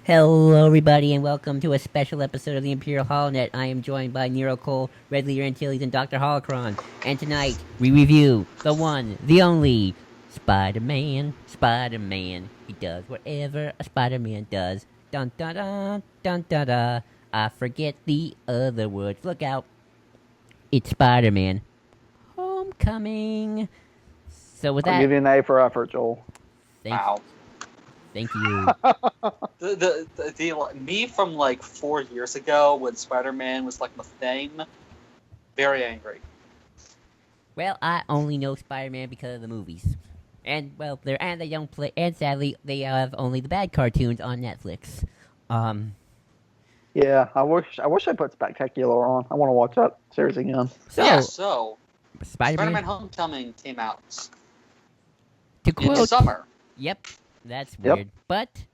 Hello, everybody, and welcome to a special episode of the Imperial HoloNet. I am joined by Nero Cole, Red Leader Antilles, and Dr. Holocron. And tonight, we review the one, the only, Spider-Man. Spider-Man. He does whatever a Spider-Man does. Dun dun dun, dun dun dun. I forget the other words. Look out. It's Spider-Man Homecoming. So with I'll that, give you an A for effort, Joel. thank, Wow. thank you. Me from like 4 years ago when Spider-Man was like the thing, very angry. Well, I only know Spider-Man because of the movies, and they don't play. And sadly, they have only the bad cartoons on Netflix. Yeah, I wish I put Spectacular on. I want to watch that series again. So Spider-Man. Spider-Man Homecoming came out To in quote, summer. yep, that's Yep. weird. But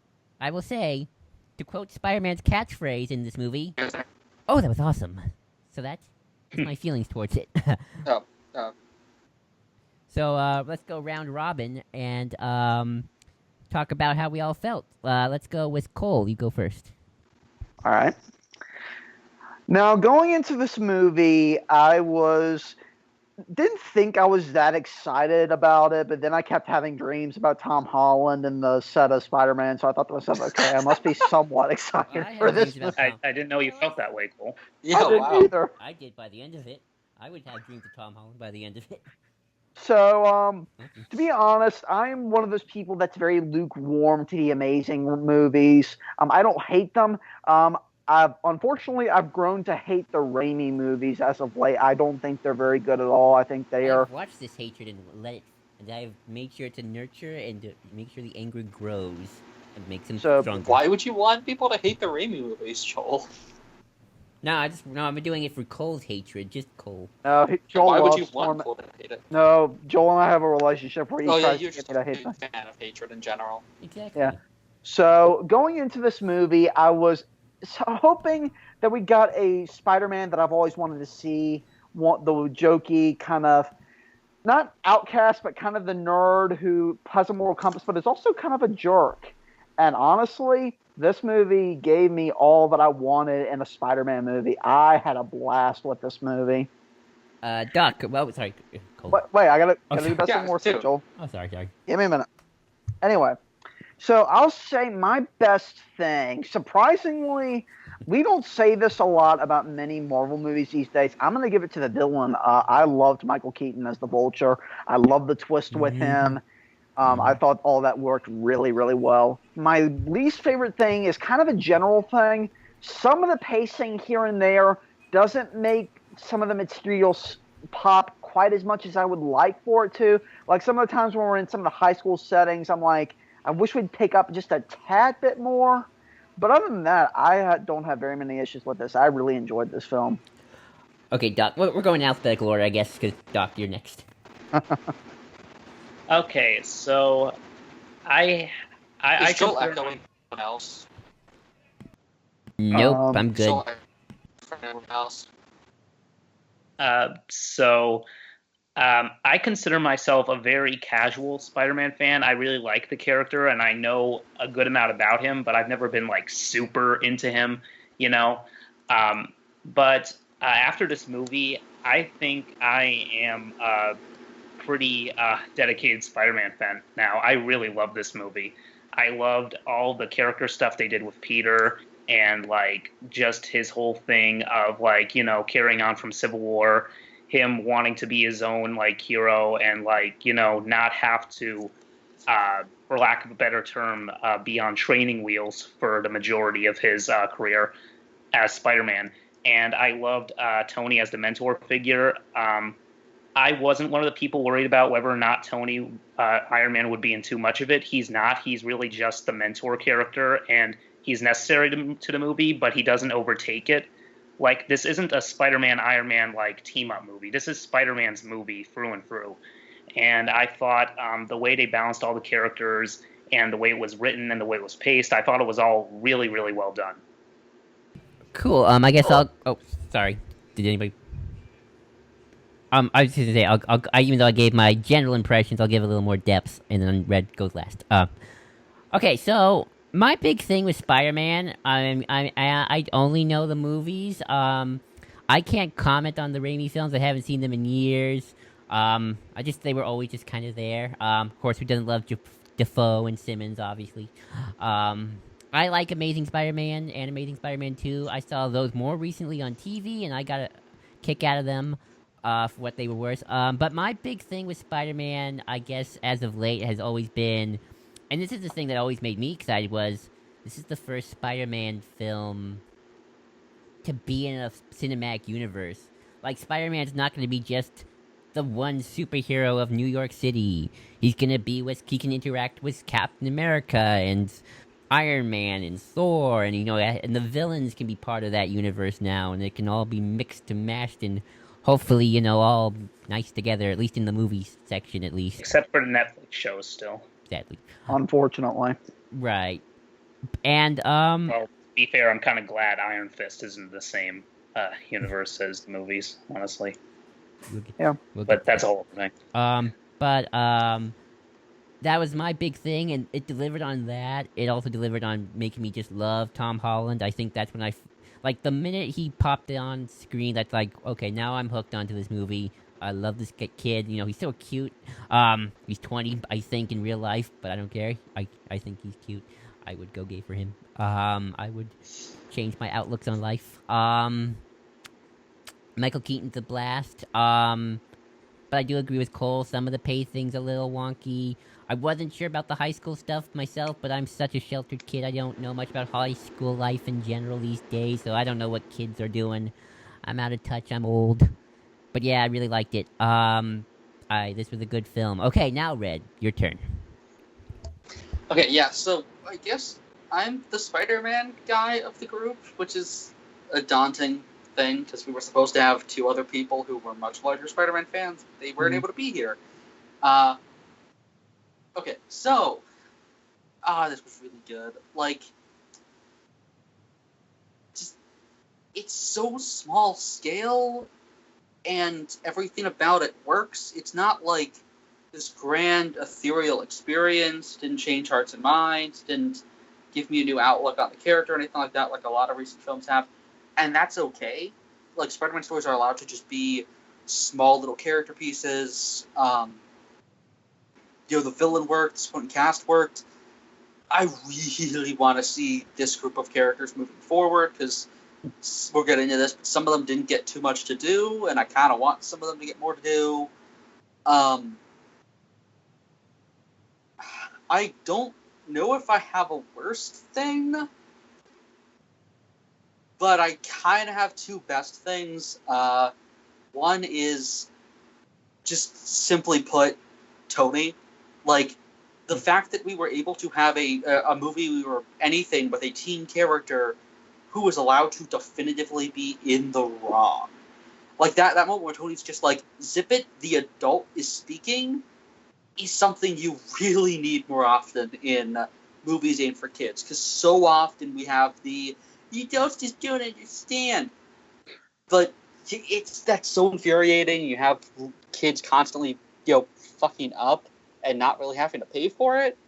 I will say, to quote Spider-Man's catchphrase in this movie, "Oh, that was awesome." So that's my feelings towards it. Oh, oh. So let's go round robin and talk about how we all felt. Let's go with Cole. You go first. All right. Now, going into this movie, didn't think I was that excited about it, but then I kept having dreams about Tom Holland and the set of Spider-Man, so I thought to myself, okay, I must be somewhat excited I for had this dreams movie. about I didn't know you felt that way, Cole. Yeah, I didn't wow. either. I did by the end of it. I would have dreams of Tom Holland by the end of it. So, to be honest, I'm one of those people that's very lukewarm to the Amazing movies. I don't hate them. Unfortunately, I've grown to hate the Raimi movies as of late. I don't think they're very good at all. I think they are. I've watched this hatred and let it, and I've made sure to nurture and to make sure the anger grows and makes him So, stronger. Why would you want people to hate the Raimi movies, Joel? I'm doing it for Cole's hatred, just Cole. Joel Why would loves you want torment. people to hate it? No, Joel and I have a relationship where he Oh yeah, tries you're to just get me a to hate them. big fan of hatred in general. Exactly. Yeah. So going into this movie, I was hoping that we got a Spider-Man that I've always wanted to see. Want the jokey kind of, not outcast, but kind of the nerd who has a moral compass, but is also kind of a jerk. And honestly, this movie gave me all that I wanted in a Spider-Man movie. I had a blast with this movie. Doc. Well, sorry, Cole. Wait, I gotta Okay. do this Yeah, one more, too. Joel. Oh, sorry. Give me a minute. Anyway, so I'll say my best thing. Surprisingly, we don't say this a lot about many Marvel movies these days. I'm going to give it to the villain. I loved Michael Keaton as the Vulture. I love the twist with him. I thought all that worked really, really well. My least favorite thing is kind of a general thing. Some of the pacing here and there doesn't make some of the materials pop quite as much as I would like for it to. Like some of the times when we're in some of the high school settings, I'm like, I wish we'd pick up just a tad bit more. But other than that, I don't have very many issues with this. I really enjoyed this film. Okay, Doc. We're going in alphabetical order, I guess, because Doc, you're next. Okay, so I Is Joel consider- echoing anyone else? Nope, I'm Is good. Joel echoing anyone else? I consider myself a very casual Spider-Man fan. I really like the character, and I know a good amount about him, but I've never been like super into him, you know. But after this movie, I think I am a pretty dedicated Spider-Man fan now. I really love this movie. I loved all the character stuff they did with Peter and like just his whole thing of like, you know, carrying on from Civil War, him wanting to be his own like hero and like, you know, not have to for lack of a better term be on training wheels for the majority of his career as Spider-Man. And I loved Tony as the mentor figure. I wasn't one of the people worried about whether or not Tony Iron Man would be in too much of it. He's not. He's really just the mentor character, and he's necessary to the movie, but he doesn't overtake it. Like, this isn't a Spider-Man Iron Man like team up movie. This is Spider-Man's movie through and through. And I thought the way they balanced all the characters and the way it was written and the way it was paced, I thought it was all really, really well done. Cool. I guess I'll. Oh, sorry. Did anybody? I was just gonna say, even though I gave my general impressions, I'll give a little more depth, and then Red goes last. Okay, so My big thing with Spider-Man, I only know the movies. I can't comment on the Raimi films. I haven't seen them in years. They were always just kind of there. Of course, who doesn't love Defoe and Simmons, obviously. I like Amazing Spider-Man and Amazing Spider-Man 2. I saw those more recently on TV, and I got a kick out of them for what they were worth. But my big thing with Spider-Man, I guess, as of late, has always been, and this is the thing that always made me excited, was this is the first Spider-Man film to be in a cinematic universe. Like, Spider-Man's not going to be just the one superhero of New York City. He can interact with Captain America and Iron Man and Thor, and and the villains can be part of that universe now, and it can all be mixed and mashed and hopefully, all nice together, at least in the movies section, at least. Except for the Netflix shows, still. Exactly. Unfortunately. Right. And, Well, to be fair, I'm kind of glad Iron Fist isn't the same universe as the movies, honestly. But that's a whole thing. That was my big thing, and it delivered on that. It also delivered on making me just love Tom Holland. I think that's when like, the minute he popped on screen, that's like, okay, now I'm hooked onto this movie. I love this kid. He's so cute. He's 20, I think, in real life, but I don't care. I think he's cute. I would go gay for him. I would change my outlooks on life. Michael Keaton's a blast. But I do agree with Cole. Some of the pacing's a little wonky. I wasn't sure about the high school stuff myself, but I'm such a sheltered kid. I don't know much about high school life in general these days, so I don't know what kids are doing. I'm out of touch. I'm old. But yeah, I really liked it. This was a good film. Okay, now Red, your turn. Okay, yeah, so I guess I'm the Spider-Man guy of the group, which is a daunting thing, because we were supposed to have two other people who were much larger Spider-Man fans. They weren't able to be here. Okay, so, this was really good. Like, just, it's so small scale, and everything about it works. It's not like this grand, ethereal experience, didn't change hearts and minds, didn't give me a new outlook on the character or anything like that, like a lot of recent films have. And that's okay. Like, Spider-Man stories are allowed to just be small little character pieces. The villain worked, the supporting cast worked. I really want to see this group of characters moving forward, because we'll get into this, but some of them didn't get too much to do, and I kind of want some of them to get more to do. I don't know if I have a worst thing, but I kind of have two best things. One is, just simply put, Tony. Like, the fact that we were able to have a movie or anything with a teen character who was allowed to definitively be in the wrong. Like, that moment where Tony's just like, zip it, the adult is speaking, is something you really need more often in movies aimed for kids. Because so often we have the adults just don't understand. But that's so infuriating. You have kids constantly, fucking up and not really having to pay for it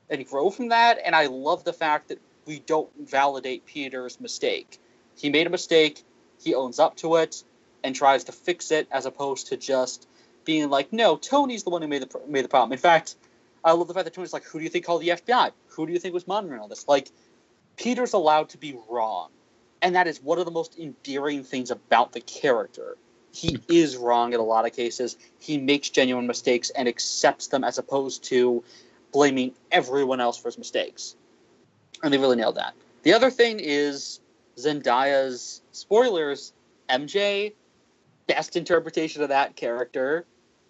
and grow from that. And I love the fact that we don't validate Peter's mistake. He made a mistake, he owns up to it, and tries to fix it, as opposed to just being like, no, Tony's the one who made the problem. In fact, I love the fact that Tony's like, who do you think called the FBI? Who do you think was monitoring all this? Like, Peter's allowed to be wrong. And that is one of the most endearing things about the character. He is wrong in a lot of cases. He makes genuine mistakes and accepts them, as opposed to blaming everyone else for his mistakes. And they really nailed that. The other thing is Zendaya's, spoilers, MJ, best interpretation of that character.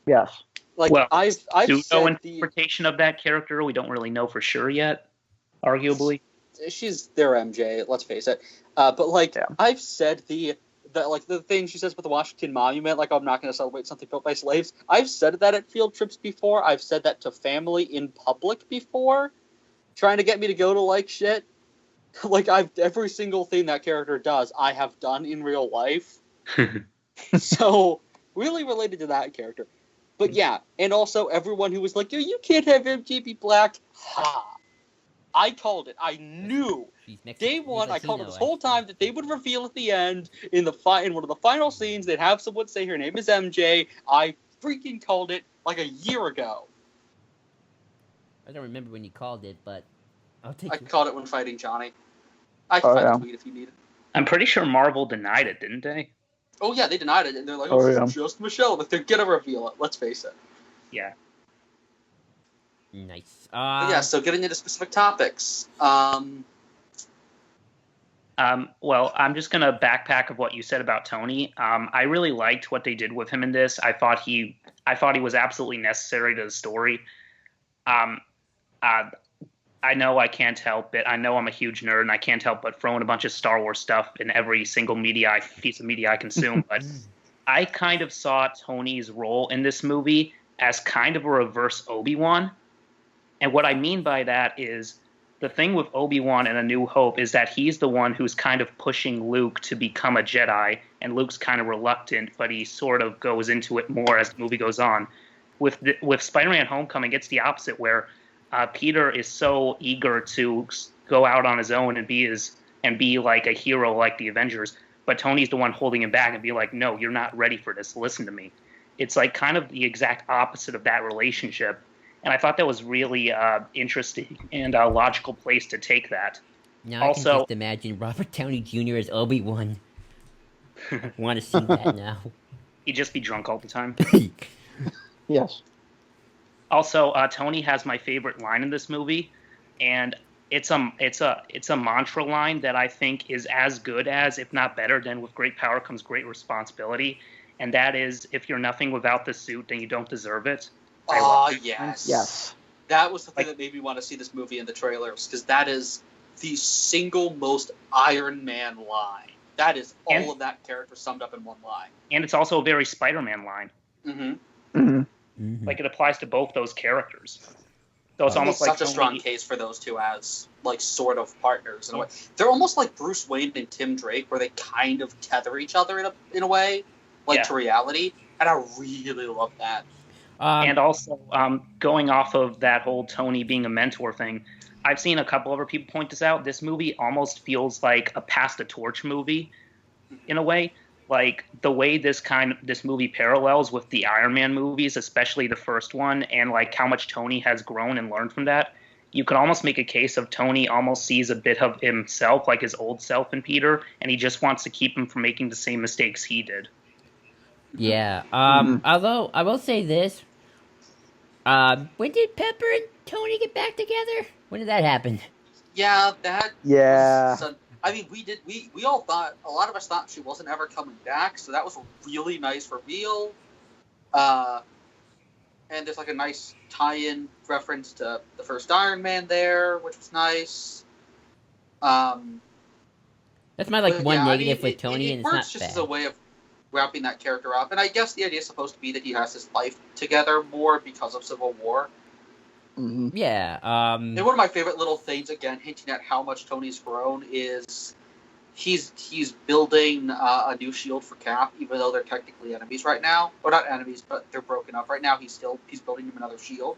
Yes. Like, well, I've no interpretation of that character. We don't really know for sure yet, arguably. She's their MJ, let's face it. But, like, yeah. I've said the thing she says with the Washington Monument, like, I'm not going to celebrate something built by slaves. I've said that at field trips before. I've said that to family in public before, trying to get me to go to, like, shit. Like, every single thing that character does, I have done in real life. So, really related to that character. But yeah, and also everyone who was like, yo, you can't have MJ be black. Ha! I called it. I knew. He's Day one, I called it Latino, this whole time that they would reveal at the end in one of the final scenes. They'd have someone say her name is MJ. I freaking called it like a year ago. I don't remember when you called it, but I'll take I it. called it when fighting Johnny. I can find a tweet if you need it. I'm pretty sure Marvel denied it, didn't they? Oh yeah, they denied it, and they're like, Oh, "Oh, yeah. it's just Michelle." But they're gonna reveal it. Let's face it. Yeah. Nice. But yeah. So getting into specific topics. Well, I'm just gonna backpack of what you said about Tony. I really liked what they did with him in this. I thought he was absolutely necessary to the story. I know I can't help it. I know I'm a huge nerd, and I can't help but throw in a bunch of Star Wars stuff in every single piece of media I consume. But I kind of saw Tony's role in this movie as kind of a reverse Obi-Wan. And what I mean by that is the thing with Obi-Wan and A New Hope is that he's the one who's kind of pushing Luke to become a Jedi, and Luke's kind of reluctant, but he sort of goes into it more as the movie goes on. With Spider-Man Homecoming, it's the opposite, where Peter is so eager to go out on his own and be like a hero like the Avengers, but Tony's the one holding him back and be like, no, you're not ready for this. Listen to me. It's like kind of the exact opposite of that relationship. And I thought that was really interesting and a logical place to take that. Now I can just imagine Robert Downey Jr. as Obi-Wan. Want to see that now. He'd just be drunk all the time. Yes. Also, Tony has my favorite line in this movie, and it's a mantra line that I think is as good as, if not better than, with great power comes great responsibility, and that is, if you're nothing without the suit, then you don't deserve it. Yes. Yes. That was the thing that made me want to see this movie in the trailers, because that is the single most Iron Man line. That is all of that character summed up in one line. And it's also a very Spider-Man line. Mm-hmm. Mm-hmm. Mm-hmm. Like, it applies to both those characters. So it's almost like such a strong case for those two as, like, sort of partners in a way. They're almost like Bruce Wayne and Tim Drake, where they kind of tether each other in a way, to reality. And I really love that. And also, going off of that whole Tony being a mentor thing, I've seen a couple other people point this out. This movie almost feels like a pass the torch movie, in a way. Like, the way this movie parallels with the Iron Man movies, especially the first one, and like how much Tony has grown and learned from that. You could almost make a case of Tony almost sees a bit of himself, like his old self in Peter, and he just wants to keep him from making the same mistakes he did. Yeah. Although I will say this. When did Pepper and Tony get back together? When did that happen? Yeah, that. Yeah. I mean, we all thought, a lot of us thought she wasn't ever coming back, so that was a really nice reveal. And there's like a nice tie-in reference to the first Iron Man there, which was nice. That's my one negative with Tony, and it's not works just bad. as a way of wrapping that character up. And I guess the idea is supposed to be that he has his life together more because of Civil War. Mm-hmm. Yeah. And one of my favorite little things, again, hinting at how much Tony's grown, is he's building a new shield for Cap, even though they're technically enemies right now. Or not enemies, but they're broken up right now. He's building him another shield.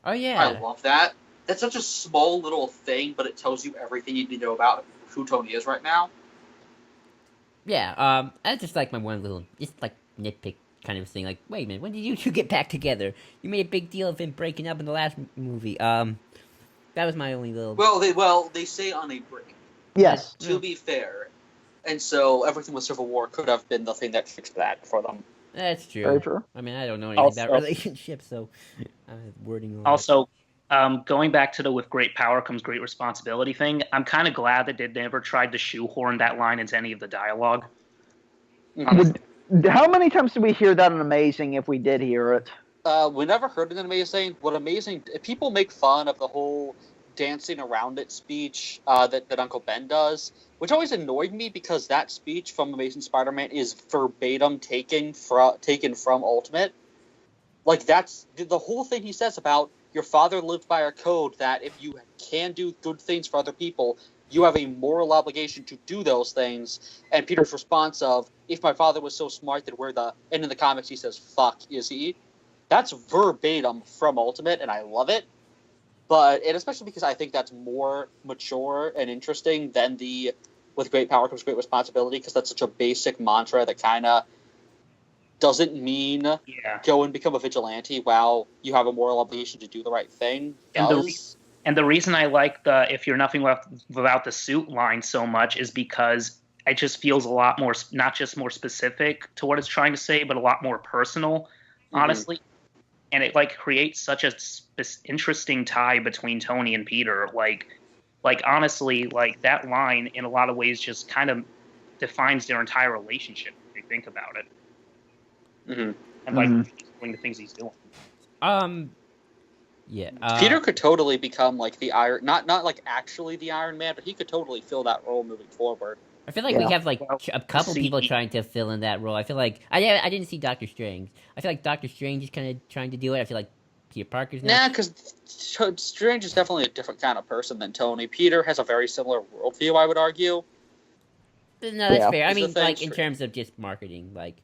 Oh yeah. I love that. That's such a small little thing, but it tells you everything you need to know about who Tony is right now. Yeah. That's just like my one little, just like nitpick kind of thing. Like, wait a minute, when did you two get back together? You made a big deal of him breaking up in the last movie. That was my only little. Well, they say on a break. Yes. To be fair, and so everything with Civil War could have been the thing that fixed that for them. That's true. Very true. I mean, I don't know anything about relationships, so wording. Also, going back to the with great power comes great responsibility thing, I'm kind of glad that they never tried to shoehorn that line into any of the dialogue. How many times did we hear that in Amazing, if we did hear it? We never heard it in Amazing. People make fun of the whole dancing around it speech that Uncle Ben does, which always annoyed me because that speech from Amazing Spider-Man is verbatim taken from Ultimate. Like, that's the whole thing he says about your father lived by a code that if you can do good things for other people, you have a moral obligation to do those things. And Peter's response of, if my father was so smart that and in the comics he says, fuck, is he? That's verbatim from Ultimate, and I love it. and especially because I think that's more mature and interesting than the with great power comes great responsibility, because that's such a basic mantra that kind of doesn't mean go and become a vigilante while you have a moral obligation to do the right thing. And the reason I like the "if you're nothing left without the suit" line so much is because it just feels a lot more, not just more specific to what it's trying to say, but a lot more personal, honestly. And it like creates such a interesting tie between Tony and Peter. Like honestly, like that line in a lot of ways just kind of defines their entire relationship if you think about it. And like doing the things he's doing. Peter could totally become like the Iron, not like actually the Iron Man, but he could totally fill that role moving forward. I feel like we have like a couple people trying to fill in that role. I feel like I didn't see Doctor Strange. I feel like Doctor Strange is kind of trying to do it. I feel like Peter Parker's not. Nah, because Strange is definitely a different kind of person than Tony. Peter has a very similar worldview, I would argue. No, that's fair. I mean, like in terms of just marketing, like.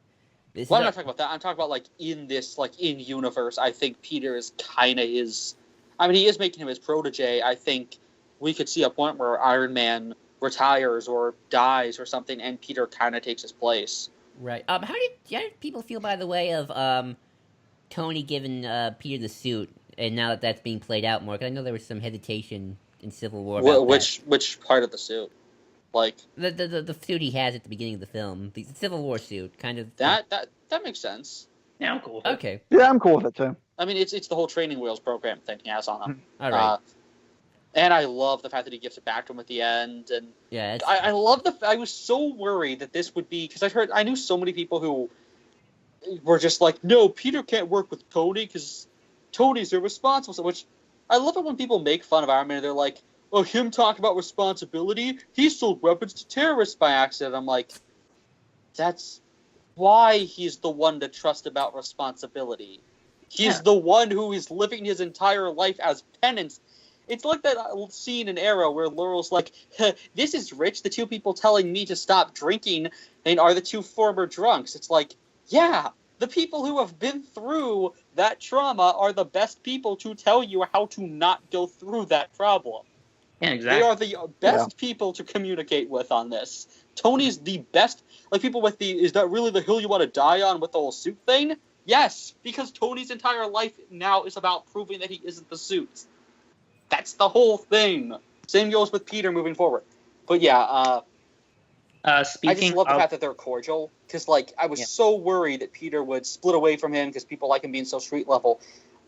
Well, I'm not talking about that. I'm talking about like in this, like in universe. I think Peter is kind of his. I mean, he is making him his protege. I think we could see a point where Iron Man retires or dies or something, and Peter kind of takes his place. Right. How did people feel, by the way, of Tony giving Peter the suit, and now that that's being played out more? Because I know there was some hesitation in Civil War about which part of the suit? Like the suit he has at the beginning of the film, the Civil War suit, kind of. That makes sense. Yeah, I'm cool with it. Okay. Yeah, I'm cool with it too. I mean, it's the whole training wheels program thing he has on him. All right. And I love the fact that he gives it back to him at the end. And yeah, I love I was so worried that this would be, because I knew so many people who were just like, no, Peter can't work with Tony because Tony's irresponsible. Which I love it when people make fun of Iron Man. They're like, oh, him talk about responsibility? He sold weapons to terrorists by accident. I'm like, that's why he's the one to trust about responsibility. He's the one who is living his entire life as penance. It's like that scene in Arrow where Laurel's like, this is Rich, the two people telling me to stop drinking and are the two former drunks. It's like, yeah, the people who have been through that trauma are the best people to tell you how to not go through that problem. Yeah, exactly. They are the best people to communicate with on this. Tony's the best. Like, people with is that really the hill you want to die on with the whole suit thing? Yes, because Tony's entire life now is about proving that he isn't the suit. That's the whole thing. Same goes with Peter moving forward. But yeah, I just love the fact that they're cordial. Because, like, I was so worried that Peter would split away from him because people like him being so street level.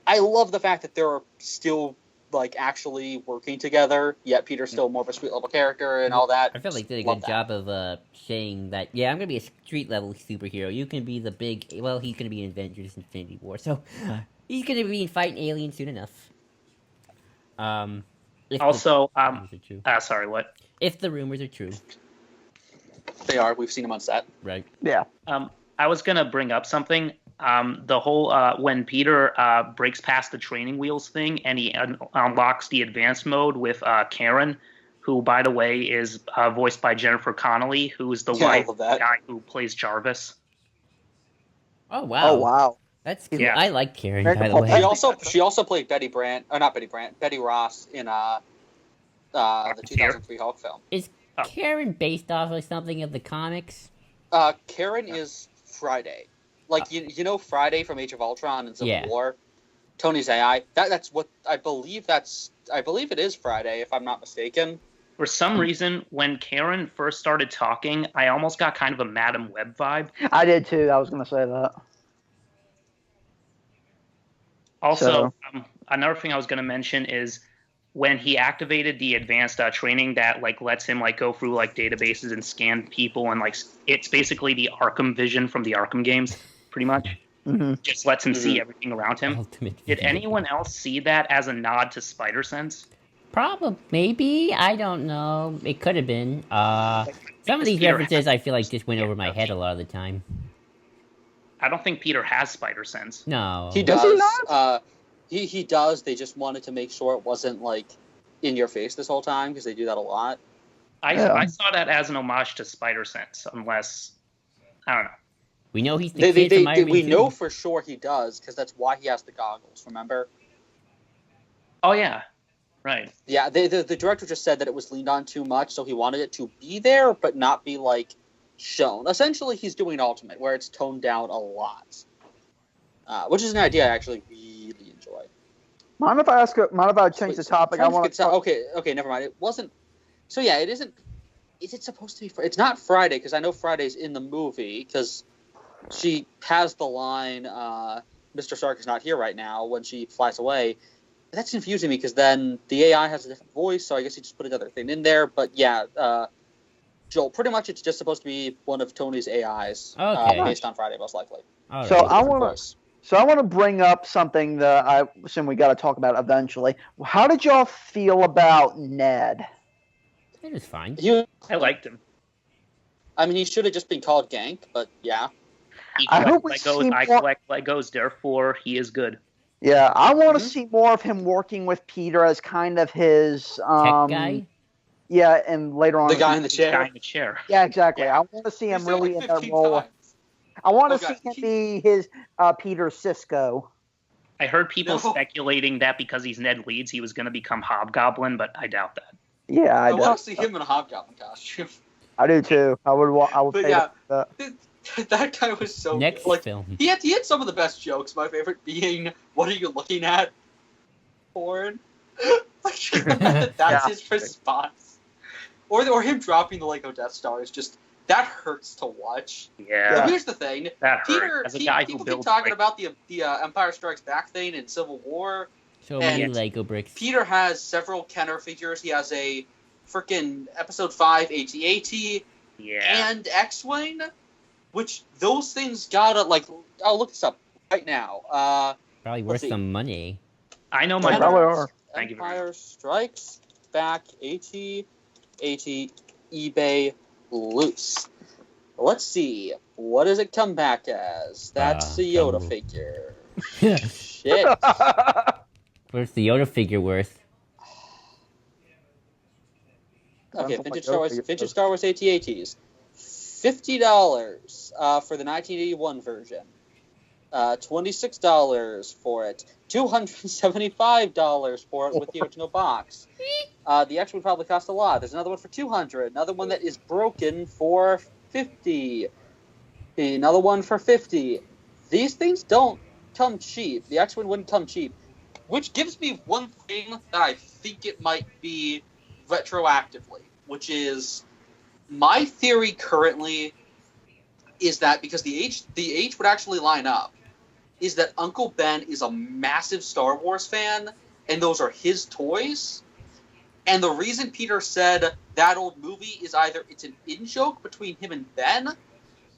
I love the fact that they're still like actually working together, yet Peter's still more of a street level character and all that. I feel like they did a good job of saying that, yeah, I'm gonna be a street level superhero. You can be the big, well, he's gonna be in Avengers Infinity War, so he's gonna be fighting aliens soon enough. Sorry, what? If the rumors are true. They are. We've seen him on set. Right. Yeah. I was gonna bring up something. The whole when Peter breaks past the training wheels thing and he unlocks the advanced mode with Karen, who, by the way, is voiced by Jennifer Connelly, who is the wife of the guy who plays Jarvis. Oh wow! Oh wow! That's cool. I like Karen. By the way, she also played Betty Ross in the 2003 Hulk film. Is Karen based off of something of the comics? Karen is Friday. Like, you know Friday from Age of Ultron and Civil War? Tony's AI. That's what I believe it is Friday, if I'm not mistaken. For some reason, when Karen first started talking, I almost got kind of a Madam Web vibe. I did too. I was going to say that. Also, another thing I was going to mention is when he activated the advanced training that like lets him like go through like databases and scan people, and like it's basically the Arkham vision from the Arkham games, pretty much. Mm-hmm. Just lets him see everything around him. Did anyone else see that as a nod to Spider-Sense? Probably, maybe. I don't know. It could have been. Some of these references I feel like just went over my head a lot of the time. I don't think Peter has Spider-Sense. No. He does. Does he not? He does. They just wanted to make sure it wasn't like in your face this whole time, because they do that a lot. I saw that as an homage to Spider-Sense, unless I don't know. We know he's the kid from Iron Man 2. We know for sure he does, because that's why he has the goggles. Remember? Oh yeah. Right. Yeah, the director just said that it was leaned on too much, so he wanted it to be there, but not be, like, shown. Essentially, he's doing Ultimate, where it's toned down a lot. Which is an idea I actually really enjoy. Mind if I change the topic? I want to Okay, never mind. It wasn't... So, yeah, it isn't... Is it supposed to be... It's not Friday, because I know Friday's in the movie, because she has the line, Mr. Stark is not here right now, when she flies away. That's confusing me, because then the AI has a different voice, so I guess he just put another thing in there. But, yeah, Joel, pretty much it's just supposed to be one of Tony's AIs, based on Friday, most likely. All So right. I want to bring up something that I assume we got to talk about eventually. How did y'all feel about Ned? It was fine. I liked him. I mean, he should have just been called Gank, but yeah. I hope we Legos, see I more. collect Legos, therefore he is good. Yeah, I want to see more of him working with Peter as kind of his Tech guy? Yeah, and later on The guy in the Guy chair. in the chair. Yeah, exactly. Yeah. I want to see him He's done it, really like, in that 15 role. times. I want Oh, to God, see him be his Peter Cisco. I heard people No. speculating that because he's Ned Leeds, he was going to become Hobgoblin, but I doubt that. Yeah, I want to see him in a Hobgoblin costume. I do too. I would But pay yeah, that. that guy was so Next good. Like, film. he had some of the best jokes. My favorite being, "What are you looking at?" Porn. That's Yeah. his response. Or him dropping the Lego Death Star is just that hurts to watch. Yeah, So here's the thing: that hurt. Peter, As a guy who people keep builds talking like, about the Empire Strikes Back thing in Civil War. So many and Lego bricks. Peter has several Kenner figures. He has a freaking Episode 5 AT-AT yeah, and X-Wing, which those things gotta, like, I'll look this up right now. Probably let's worth see. some money. I know They my. probably are. Thank you very Empire Strikes Back AT-AT eBay loose. Let's see. What does it come back as? That's the Yoda some- figure. What's Shit. the Yoda figure worth? Okay, Sounds like vintage Star Wars AT-ATs. $50 for the 1981 version. $26 for it. $275 for it with the original box. The extra would probably cost a lot. There's another one for $200. Another one that is broken for $50. Another one for $50. These things don't come cheap. The X-Wing wouldn't come cheap. Which gives me one thing that I think it might be retroactively, which is my theory currently is that because the age would actually line up, is that Uncle Ben is a massive Star Wars fan, and those are his toys. And the reason Peter said that old movie is either it's an in-joke between him and Ben,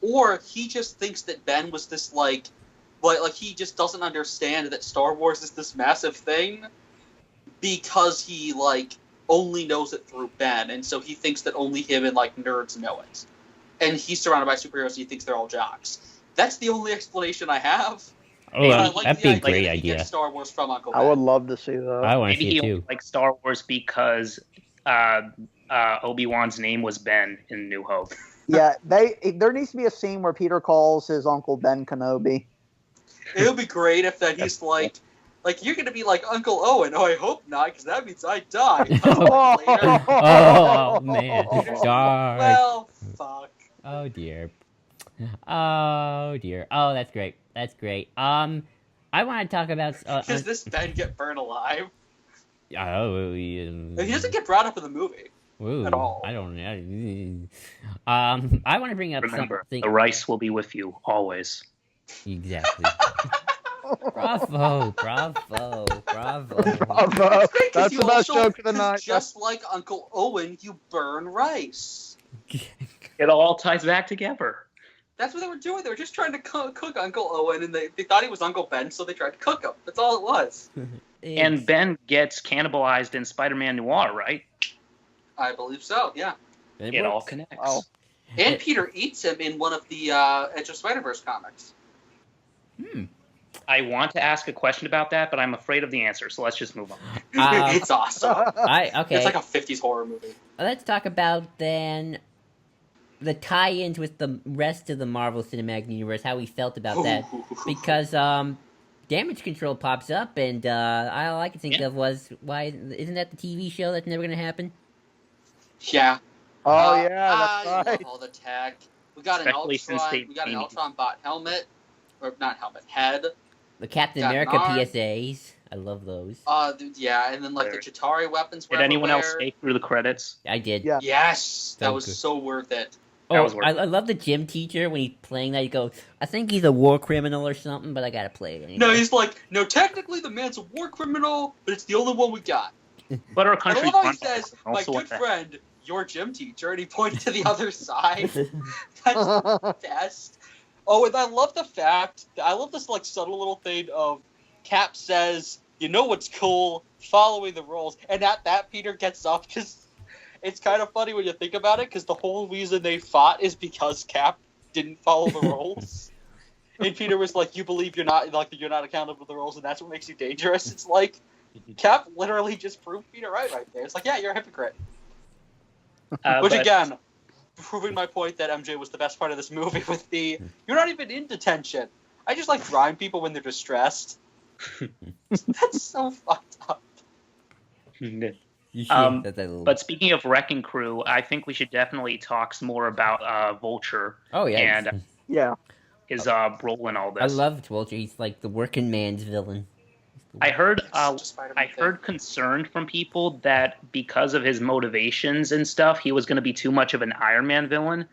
or he just thinks that Ben was this, like he just doesn't understand that Star Wars is this massive thing because he, like, only knows it through Ben, and so he thinks that only him and, like, nerds know it. And he's surrounded by superheroes, and he thinks they're all jocks. That's the only explanation I have. Oh, But I like that'd the be a great that he gets idea. Star Wars from Uncle Ben. I would love to see that. I want to Maybe see he it only too. likes Star Wars because Obi-Wan's name was Ben in New Hope. Yeah, there needs to be a scene where Peter calls his Uncle Ben Kenobi. It would be great if that he's like, you're gonna be like Uncle Owen. Oh, I hope not, because that means I die. Later. Oh man, dark. Well, fuck. Oh dear. Oh dear. Oh, that's great. That's great. I want to talk about. Does this Ben get burned alive? Oh, He doesn't get brought up in the movie. ooh, at all. I don't know. I want to bring up Remember, something. the rice will be with you always. Exactly. Bravo, bravo, bravo. Bravo. It's great 'cause That's you the best also- joke of the 'cause night. Just like Uncle Owen, you burn rice. It all ties back together. That's what they were doing. They were just trying to cook Uncle Owen, and they thought he was Uncle Ben, so they tried to cook him. That's all it was. And Ben gets cannibalized in Spider-Man Noir, right? I believe so, yeah. It all works. connects. Wow. And Peter eats him in one of the Edge of Spider-Verse comics. I want to ask a question about that, but I'm afraid of the answer, so let's just move on. It's awesome. Okay. It's like a 50s horror movie. Let's talk about then the tie-ins with the rest of the Marvel Cinematic Universe. How we felt about that, because damage control pops up, and all I can think of was, why isn't that the TV show that's never gonna happen? Yeah. Oh yeah, I that's love right. all the tech. We got Especially since they We got an made- Ultron bot helmet, or not helmet, head. The Captain Got an America arm. PSAs. I love those. Yeah, and then like the Chitauri weapons were Did anyone else everywhere. stay through the credits? I did. Yeah. Yes, that So was good. so worth it. That Oh, was worth I it. love the gym teacher when he's playing that. He goes, "I think he's a war criminal or something, but I gotta play it anyway." No, he's like, no, technically the man's a war criminal, but it's the only one we got. But our And I country's love how he run by says, my also good what the- friend, your gym teacher, and he points to the other side. That's the best. Oh, and I love the fact, I love this like subtle little thing of Cap says, you know what's cool, following the rules. And at that, Peter gets up, because it's kind of funny when you think about it, because the whole reason they fought is because Cap didn't follow the rules. And Peter was like, you believe you're not accountable to the rules, and that's what makes you dangerous. It's like, Cap literally just proved Peter right there. It's like, yeah, you're a hypocrite. Which but- again, proving my point that MJ was the best part of this movie with the, you're not even in detention. I just like drawing people when they're distressed. That's so fucked up. You Um, that's a little... But speaking of Wrecking Crew, I think we should definitely talk some more about Vulture oh yeah, and Yeah. his role in all this. I love Vulture. He's like the working man's villain. I heard Such a Spider-Man I thing. heard concern from people that because of his motivations and stuff, he was going to be too much of an Iron Man villain.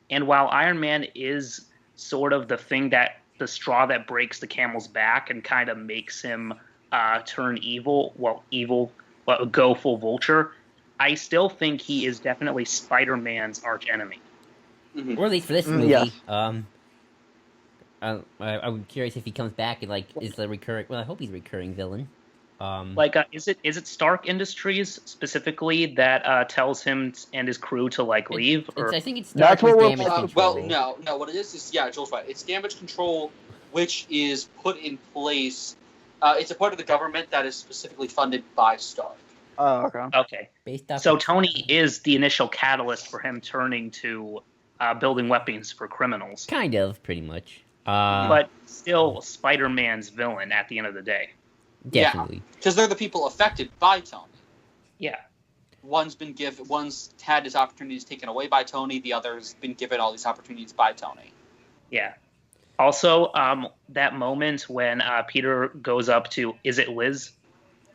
And while Iron Man is sort of the thing that the straw that breaks the camel's back and kind of makes him turn evil, go full Vulture, I still think he is definitely Spider-Man's arch enemy. Mhm. Or at least for this movie. yes. I'm curious if he comes back and like is the recurring. Well, I hope he's a recurring villain. Like, is it Stark Industries specifically that tells him and his crew to like leave? I think it's That's Stark with what we're- damage Well, control. no, what it is yeah, Joel's right. It's damage control, which is put in place. It's a part of the government that is specifically funded by Stark. Oh, okay. Okay. Based off So of- Tony is the initial catalyst for him turning to building weapons for criminals, kind of, pretty much. but still Spider-Man's villain at the end of the day. Definitely. Because they're the people affected by Tony. Yeah. One's had his opportunities taken away by Tony. The other's been given all these opportunities by Tony. Yeah. Also, that moment when Peter goes up to, is it Liz?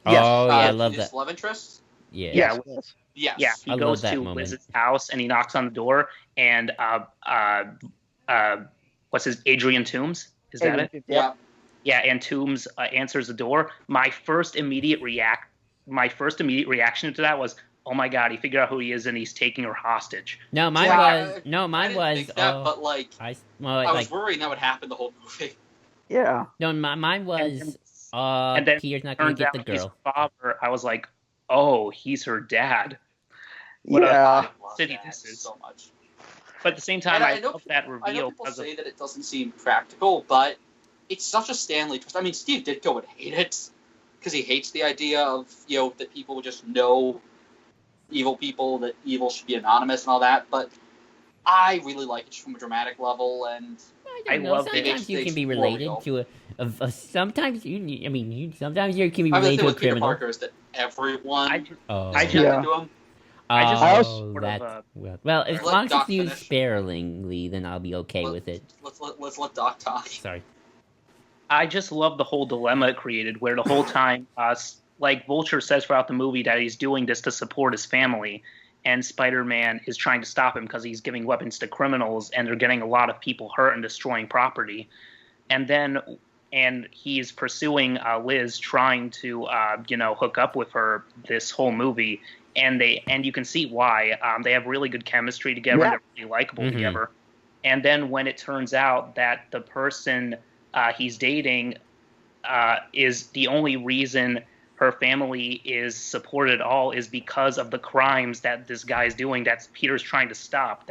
Yes. Oh yeah, I love his that. love interest. Yeah. Yes. Yes. Yeah, he I love goes that to moment. Liz's house and he knocks on the door, and what's his Adrian Toomes? Is that it? Yeah. Yeah, and Toomes answers the door. My first immediate reaction to that was, oh my god, he figured out who he is and he's taking her hostage. No, mine Yeah, was no, I mine didn't was. think that, but like, I I was worried that would happen the whole movie. Yeah. no, mine was. And then Peter's not gonna Turns get out the his girl. father. I was like, oh, he's her dad. What a- Yeah. I love City that this is. so much. But at the same time, And I I know love that I know reveal people because of say that it doesn't seem practical, but it's such a Stanley twist. I mean, Steve Ditko would hate it because he hates the idea of that people would just know evil people, that evil should be anonymous and all that. But I really like it just from a dramatic level, and I don't know. love it. Sometimes you can be More related real. to sometimes sometimes you can be I mean, the related thing to a with Peter criminal. Parker is that everyone I, Oh, I is just- connected to him. I just I oh, sort that, of, well, as Let long as Doc it's used finish. sparingly, then I'll be okay with it. Let's let Doc talk. Sorry. I just love the whole dilemma it created, where the whole time, like Vulture says throughout the movie that he's doing this to support his family, and Spider-Man is trying to stop him because he's giving weapons to criminals, and they're getting a lot of people hurt and destroying property. And he's pursuing Liz, trying to hook up with her this whole movie, and you can see why. They have really good chemistry together, and they're really likable Mhm. together. And then when it turns out that the person he's dating is the only reason her family is supported at all is because of the crimes that this guy's doing, that's Peter's trying to stop.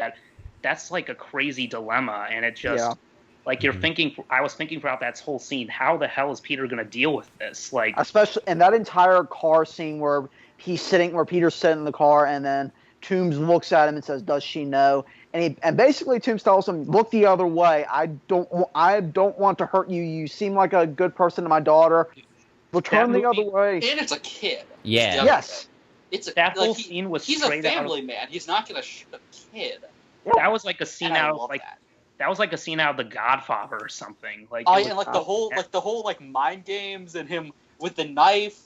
That's like a crazy dilemma, and it just Yeah. like you're thinking. I was thinking throughout that whole scene, how the hell is Peter going to deal with this? Like, Especially in that entire car scene where Peter's sitting in the car, and then Toombs looks at him and says, "Does she know?" And basically Toombs tells him, "Look the other way. I don't want to hurt you. You seem like a good person to my daughter. Well, turn the other way." And it's a kid. Yeah. Yes. It's That whole scene was he's a straight out family man. He's not going to shoot a kid. That was like a scene And I out of love like that. that was like a scene out of The Godfather or something. Like, Oh, it yeah, and was- like the whole like mind games and him with the knife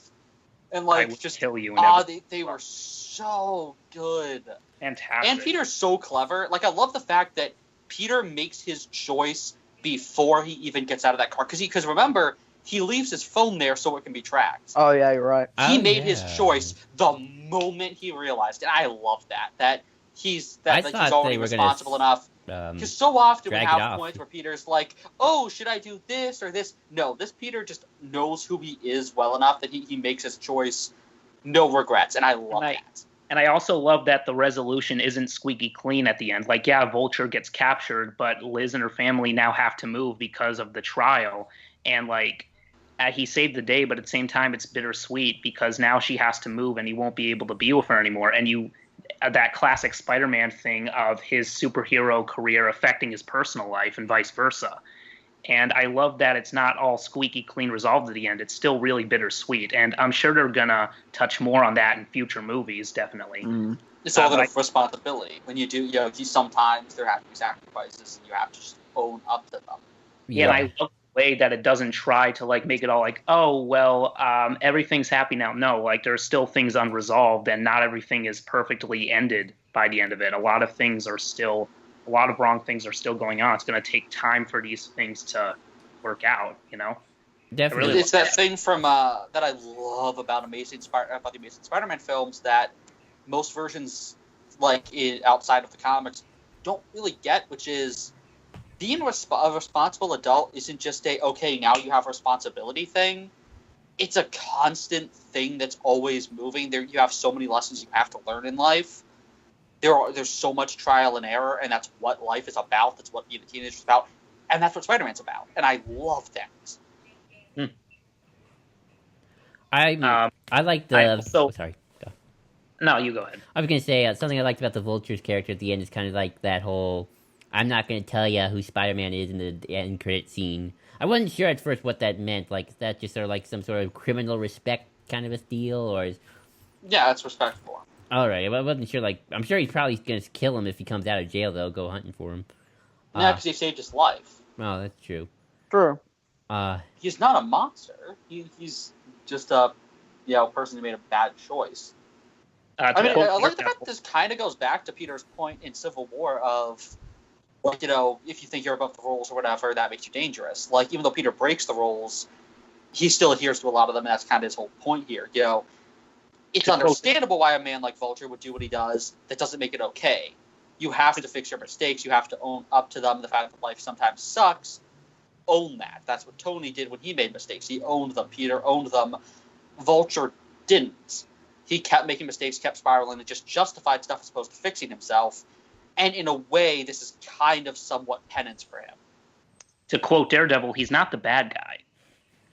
and I like would just kill you. And everything. they were so good. Fantastic. And Peter's so clever. Like I love the fact that Peter makes his choice before he even gets out of that car because remember he leaves his phone there so it can be tracked. Oh yeah, you're right. He Oh, made his yeah. choice the moment he realized it. I love that. That he's I he's thought already they were gonna responsible enough. Because so often we drag it have off. points where Peter's like, "Oh, should I do this or this?" No, this Peter just knows who he is well enough that he makes his choice, no regrets, and I love that. And I also love that the resolution isn't squeaky clean at the end. Like, yeah, Vulture gets captured, but Liz and her family now have to move because of the trial. And, like, he saved the day, but at the same time, it's bittersweet because now she has to move and he won't be able to be with her anymore. And that classic Spider-Man thing of his superhero career affecting his personal life and vice versa. And I love that it's not all squeaky clean resolved at the end. It's still really bittersweet. And I'm sure they're going to touch more on that in future movies, definitely. It's all the responsibility. When you do, sometimes there have to be sacrifices, and you have to just own up to them. Yeah, and I love the way that it doesn't try to, like, make it all like, oh, well, everything's happy now. No, like, there's still things unresolved, and not everything is perfectly ended by the end of it. A lot of wrong things are still going on. It's going to take time for these things to work out, you know? Definitely. really It's that thing from that I love about the Amazing Spider-Man films that most versions, like outside of the comics, don't really get, which is being a responsible adult isn't just okay, now you have responsibility thing. It's a constant thing that's always moving. There, you have so many lessons you have to learn in life. There's so much trial and error, and that's what life is about. That's what being a teenager is about, and that's what Spider-Man's about. And I love that. I like the. Sorry. Go. No, you go ahead. I was gonna say something I liked about the Vulture's character at the end is kind of like that whole. I'm not gonna tell you who Spider-Man is in the end credit scene. I wasn't sure at first what that meant. Like, is that just sort of like some sort of criminal respect kind of a deal, or is? Yeah, it's respectful. All right, I wasn't sure. Like, I'm sure he's probably gonna kill him if he comes out of jail. They'll go hunting for him. Yeah, because he saved his life. Oh, that's true. True. He's not a monster. He's just a person who made a bad choice. I like the fact that this kind of goes back to Peter's point in Civil War of, like, if you think you're above the rules or whatever, that makes you dangerous. Like, even though Peter breaks the rules, he still adheres to a lot of them, and that's kind of his whole point here. It's understandable why a man like Vulture would do what he does. That doesn't make it okay. You have to fix your mistakes. You have to own up to them. The fact that life sometimes sucks, own that. That's what Tony did when he made mistakes. He owned them. Peter owned them. Vulture didn't. He kept making mistakes, kept spiraling, and just justified stuff as opposed to fixing himself. And in a way, this is kind of somewhat penance for him. To quote Daredevil, he's not the bad guy.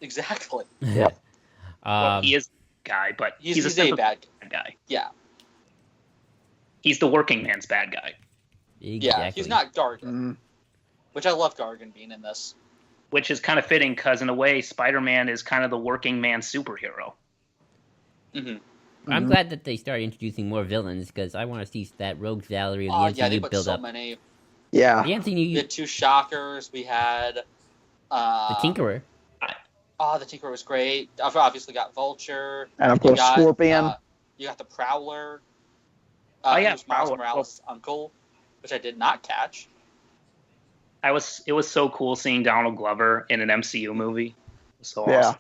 Exactly. Yep. Well, he is a guy, but he's a bad guy. Yeah. He's the working man's bad guy. Exactly. Yeah, he's not Gargan. Which I love Gargan being in this. Which is kind of fitting because, in a way, Spider-Man is kind of the working man superhero. Mm-hmm. I'm glad that they started introducing more villains because I want to see that Rogues Gallery of the Yeah, they MCU put build so up. many. Yeah. The MCU, We had two Shockers. We had the Tinkerer. The Tinkerer was great. I've obviously got Vulture. And of course, Scorpion. You got the Prowler. Yeah, Miles Prowler. Morales' uncle, which I did not catch. It was so cool seeing Donald Glover in an MCU movie. It was so Yeah. awesome.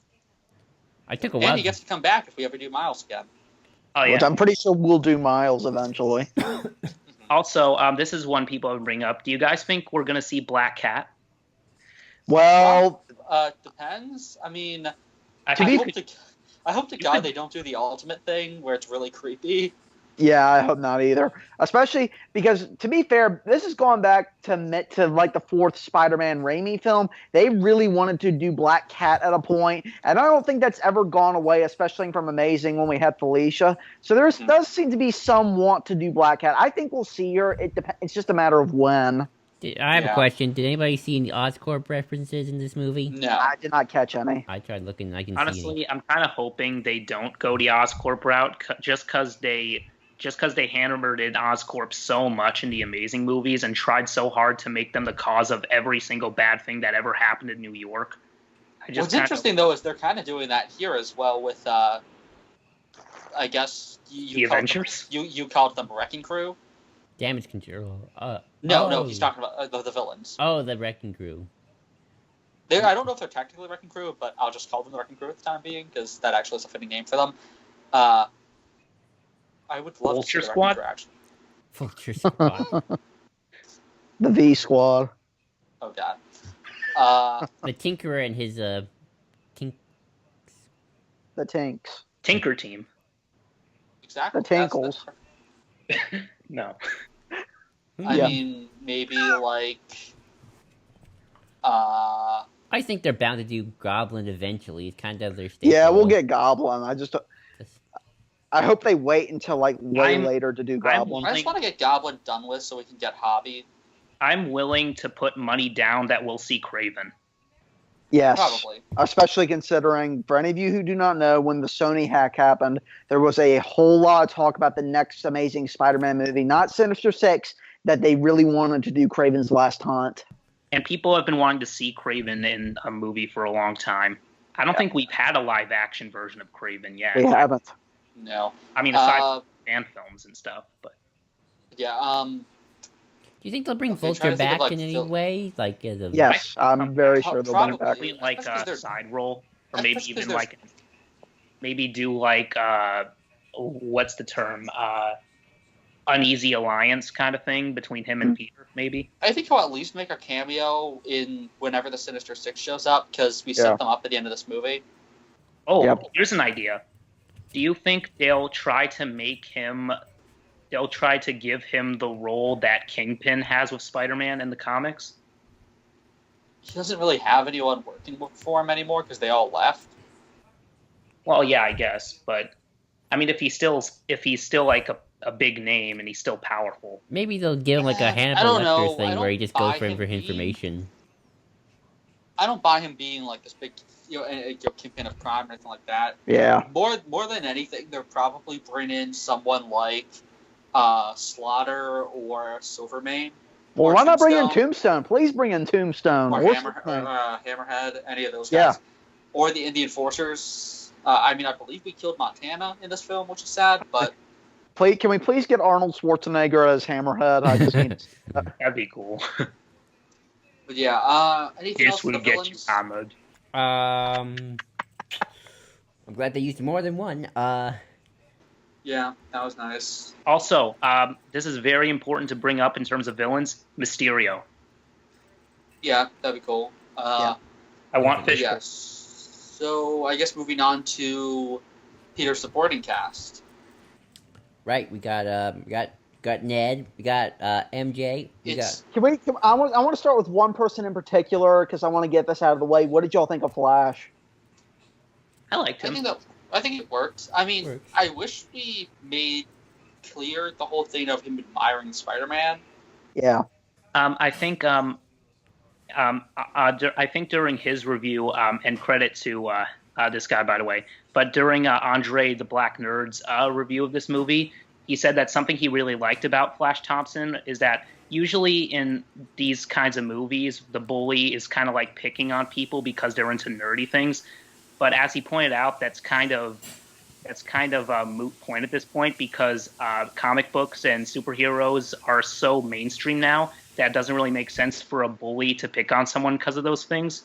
I took a while. And he gets to come back if we ever do Miles again. Oh yeah. Which I'm pretty sure we'll do Miles eventually. Also, this is one people would bring up. Do you guys think we're gonna see Black Cat? Well, Depends. I mean, I I hope to God they don't do the ultimate thing where it's really creepy. Yeah, I hope not either. Especially because, to be fair, this is going back to like the fourth Spider-Man Raimi film. They really wanted to do Black Cat at a point, and I don't think that's ever gone away, especially from Amazing when we had Felicia. So there does seem to be some want to do Black Cat. I think we'll see her. It's just a matter of when. I have a question. Did anybody see any Oscorp references in this movie? No. I did not catch any. I tried looking. I can Honestly, I'm kind of hoping they don't go the Oscorp route, just because they hammered in Oscorp so much in the Amazing movies and tried so hard to make them the cause of every single bad thing that ever happened in New York. What's interesting, though, is they're kind of doing that here as well with, I guess... the Avengers? You called them Wrecking Crew? Damage Control. No, he's talking about the villains. Oh, the Wrecking Crew. I don't know if they're technically Wrecking Crew, but I'll just call them the Wrecking Crew at the time being, because that actually is a fitting name for them. I would love Vulture to see the Squad? Wrecking Crew, actually. Vulture Squad. The V Squad. Oh, God. The Tinkerer and his The Tinks. Tinker Team. Exactly. The Tinkles. No. I Yeah. mean, maybe like... I think they're bound to do Goblin eventually. It's kind of their staple. Yeah, we'll get Goblin. I hope they wait until like way later to do Goblin. I just want to get Goblin done with so we can get Hobby. I'm willing to put money down that we'll see Kraven. Yes, Probably. especially considering, for any of you who do not know, when the Sony hack happened, there was a whole lot of talk about the next Amazing Spider-Man movie, not Sinister Six, that they really wanted to do Kraven's Last Hunt. And people have been wanting to see Kraven in a movie for a long time. I don't think we've had a live-action version of Kraven yet. We haven't. No. I mean, aside from fan films and stuff, but... Yeah, Do you think they'll bring Okay, trying Vulture to think of, back like, in any Phil- way? Like, Yes, I'm very sure they'll bring it back. Probably. like That's 'cause a there's- side role, or that's maybe 'cause even there's- like, maybe do like, what's the term? Uneasy alliance kind of thing between him and Peter, maybe. I think he'll at least make a cameo in whenever the Sinister Six shows up, because we Yeah. set them up at the end of this movie. Oh, Yep. here's an idea. Do you think they'll try to make him? They'll try to give him the role that Kingpin has with Spider-Man in the comics. He doesn't really have anyone working for him anymore because they all left. Well, yeah, I guess, but I mean, if he's still like a big name and he's still powerful. maybe they'll give him like a I Hannibal don't know. Lecter thing I where he don't just goes buy for him him for being- information. I don't buy him being like this big, Kingpin of crime or anything like that. Yeah. More than anything, they'll probably bring in someone like Slaughter or Silvermane. Well, or why not bring in Tombstone, Tombstone? Please bring in Tombstone. or What's his name? Hammerhead, any of those guys. Yeah. Or the Indian Forcers. I believe we killed Montana in this film, which is sad, but Can we please get Arnold Schwarzenegger as Hammerhead? I just need. That'd be cool. but yeah. Anything else This for the will get you villains? hammered. I'm glad they used more than one. Yeah, that was nice. Also, this is very important to bring up in terms of villains. Mysterio. Yeah, that'd be cool. Yeah. I want Fish. Yes. So I guess moving on to Peter's supporting cast. Right, we got Ned, we got MJ, we got. I want to start with one person in particular because I want to get this out of the way. What did y'all think of Flash? I liked him. I think it worked. I mean, Works. I wish we made clear the whole thing of him admiring Spider-Man. Yeah. I think during his review, and credit to this guy, by the way, but during Andre the Black Nerd's review of this movie, he said that something he really liked about Flash Thompson is that usually in these kinds of movies, the bully is kind of like picking on people because they're into nerdy things. But as he pointed out, that's kind of a moot point at this point because comic books and superheroes are so mainstream now that it doesn't really make sense for a bully to pick on someone because of those things.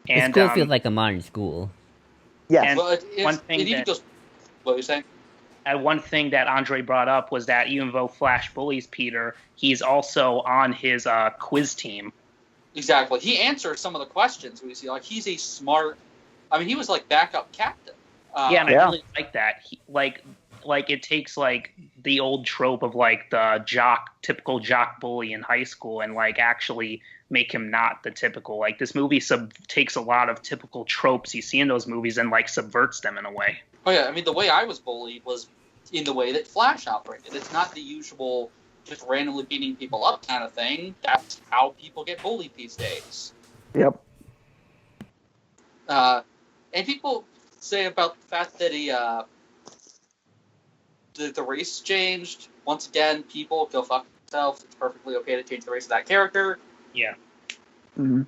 The And school feels like a modern school. Yes. And Well, one thing it even that- goes. What were you saying? And one thing that Andre brought up was that even though Flash bullies Peter, he's also on his quiz team. Exactly. He answered some of the questions we see. Like he's a smart. I mean, he was like backup captain. Yeah, and I Yeah. really like that. like it takes like the old trope of like the typical jock bully in high school, and like actually make him not the typical. Like this movie takes a lot of typical tropes you see in those movies and like subverts them in a way. Oh yeah, I mean the way I was bullied was in the way that Flash operated. It's not the usual just randomly beating people up kind of thing. That's how people get bullied these days. Yep. And people say about the fact that the race changed. Once again, people go fuck themselves. It's perfectly okay to change the race of that character. Yeah. Mm-hmm.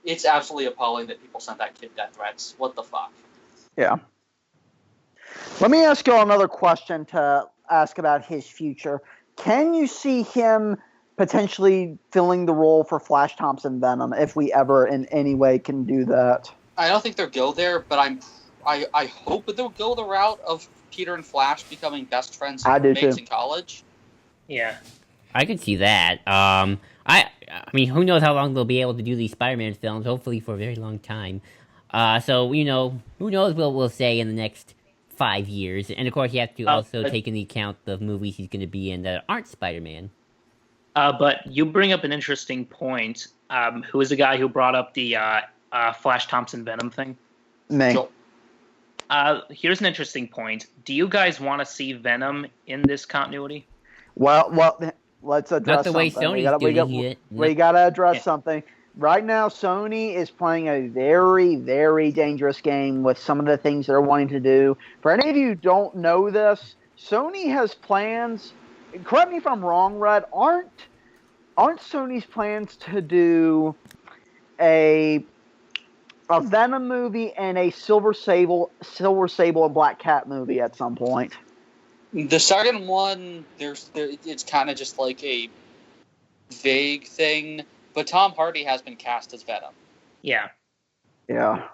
It's absolutely appalling that people sent that kid death threats. What the fuck? Yeah. Let me ask you another question to ask about his future. Can you see him potentially filling the role for Flash Thompson Venom if we ever in any way can do that? I don't think they'll go there, but I hope that they'll go the route of Peter and Flash becoming best friends and roommates in college. Yeah. I could see that. I mean, who knows how long they'll be able to do these Spider-Man films? Hopefully for a very long time. So you know, who knows what we'll say in the next 5 years? And of course, you have to also take into account the movies he's going to be in that aren't Spider-Man. But you bring up an interesting point. Who is the guy who brought up the Flash Thompson Venom thing? Me. So, Here's an interesting point. Do you guys want to see Venom in this continuity? Well, let's address Not the way something. Sony's doing it. We got to address something. Right now, Sony is playing a very, very dangerous game with some of the things they're wanting to do. For any of you who don't know this, Sony has plans. Correct me if I'm wrong, Red. Aren't Sony's plans to do a Venom movie and a Silver Sable and Black Cat movie at some point? the second one, it's kind of just like a vague thing, but Tom Hardy has been cast as Venom. Yeah. Yeah.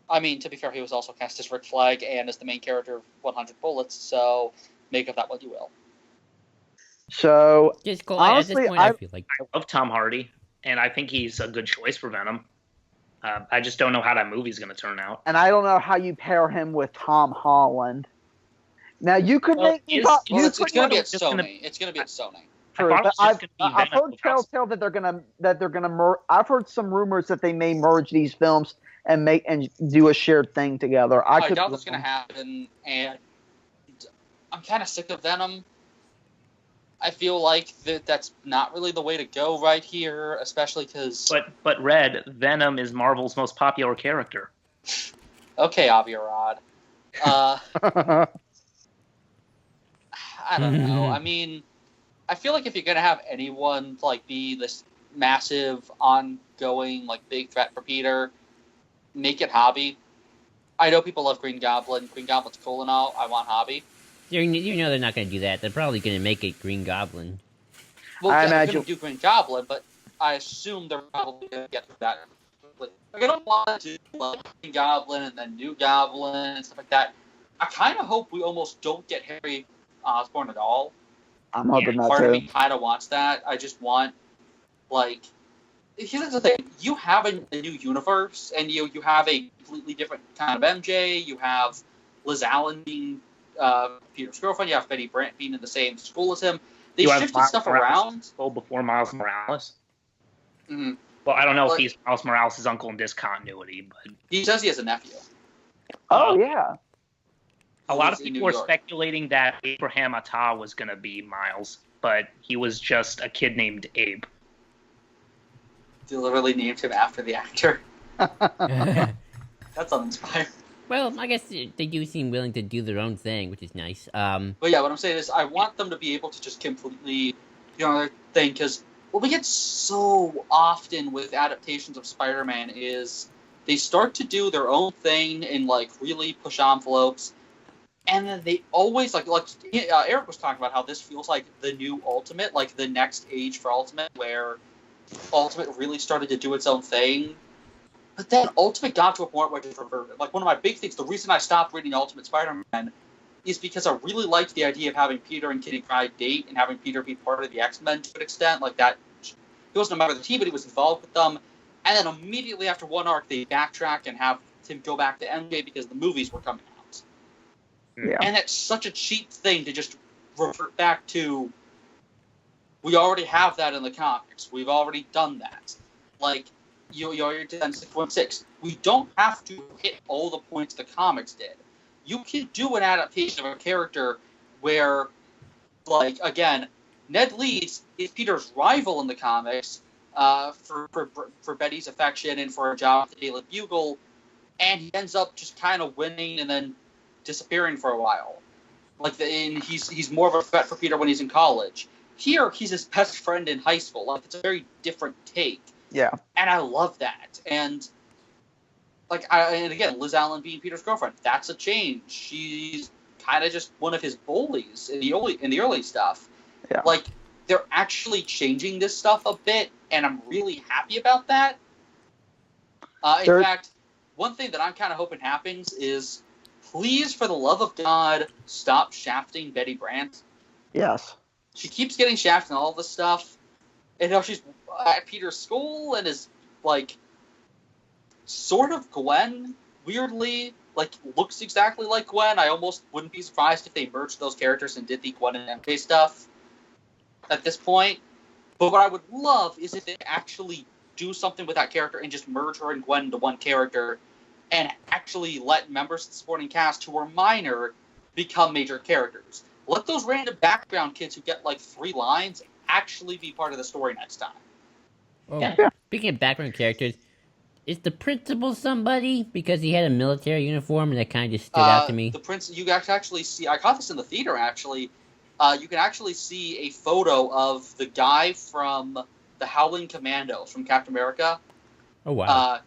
I mean, to be fair, he was also cast as Rick Flag and as the main character of 100 Bullets, so make of that what you will. So, Just cool. honestly, At this point, I feel like I love Tom Hardy, and I think he's a good choice for Venom. I just don't know how that movie's going to turn out. and I don't know how you pair him with Tom Holland. Now, you could Well, make... it's It's going to be at just gonna- Sony. It's going to be at Sony. True, I thought it but was just gonna be I've Venom heard without- telltale that they're gonna I've heard some rumors that they may merge these films and do a shared thing together. I doubt that's going to happen, and I'm kind of sick of Venom. I feel like that's not really the way to go right here, especially because... But Red, Venom is Marvel's most popular character. Okay, Avirad. I don't know. I mean, I feel like if you're going to have anyone like be this massive, ongoing, like big threat for Peter, make it Hobby. I know people love Green Goblin. Green Goblin's cool and all. I want Hobby. you know they're not going to do that. They're probably going to make it Green Goblin. Well, I yeah, they're imagine- going to do Green Goblin, but I assume they're probably going to get to that. Like, I don't want to do like Green Goblin and then New Goblin and stuff like that. I kind of hope we almost don't get Harry Osborn at all. I'm hoping that Part of too. me kind of wants that. I just want, like, here's the thing: you have a new universe, and you have a completely different kind of MJ. You have Liz Allen being Peter's girlfriend. You have Betty Brant being in the same school as him. They You have shifted Miles stuff Morales around. School before Miles Morales. Mm-hmm. Well, I don't know if But- he's Miles Morales' uncle in this continuity, but He says he has a nephew. Oh yeah. a lot of Who lives in people New were York. speculating that Abraham Attah was going to be Miles, but he was just a kid named Abe. Deliberately named him after the actor. That's uninspired. Well, I guess they do seem willing to do their own thing, which is nice. But yeah, what I'm saying is I want them to be able to just completely, their thing, because what we get so often with adaptations of Spider-Man is they start to do their own thing and, like, really push envelopes, and then they always, Eric was talking about how this feels like the new Ultimate, like the next age for Ultimate, where Ultimate really started to do its own thing. But then Ultimate got to a point where it just reverted. Like, one of my big things, the reason I stopped reading Ultimate Spider-Man is because I really liked the idea of having Peter and Kitty Pryde date and having Peter be part of the X-Men to an extent. Like, that, he wasn't a member of the team, but he was involved with them. And then immediately after one arc, they backtrack and have him go back to MJ because the movies were coming out. Yeah. And it's such a cheap thing to just revert back to. We already have that in the comics. We've already done that. Like, you already did 6.6. We don't have to hit all the points the comics did. You can do an adaptation of a character where, like, again, Ned Leeds is Peter's rival in the comics for Betty's affection and for a job at the Daily Bugle, and he ends up just kind of winning and then disappearing for a while. And he's more of a threat for Peter when he's in college. Here, he's his best friend in high school. Like, it's a very different take. Yeah. And I love that. And, and again, Liz Allen being Peter's girlfriend, that's a change. She's kind of just one of his bullies in the early stuff. Yeah. Like, they're actually changing this stuff a bit, and I'm really happy about that. In fact, one thing that I'm kind of hoping happens is, please, for the love of God, stop shafting Betty Brant. Yes. She keeps getting shafted and all this stuff. And now she's at Peter's school and is, like, sort of Gwen, weirdly. Like, looks exactly like Gwen. I almost wouldn't be surprised if they merged those characters and did the Gwen and MJ stuff at this point. But what I would love is if they actually do something with that character and just merge her and Gwen into one character and actually let members of the supporting cast who are minor become major characters. Let those random background kids who get, like, 3 lines actually be part of the story next time. Oh, Yeah. Speaking of background characters, is the principal somebody? Because he had a military uniform and that kind of just stood out to me. The prince, you can actually see, I caught this in the theater, actually. You can actually see a photo of the guy from the Howling Commandos from Captain America. Oh, wow.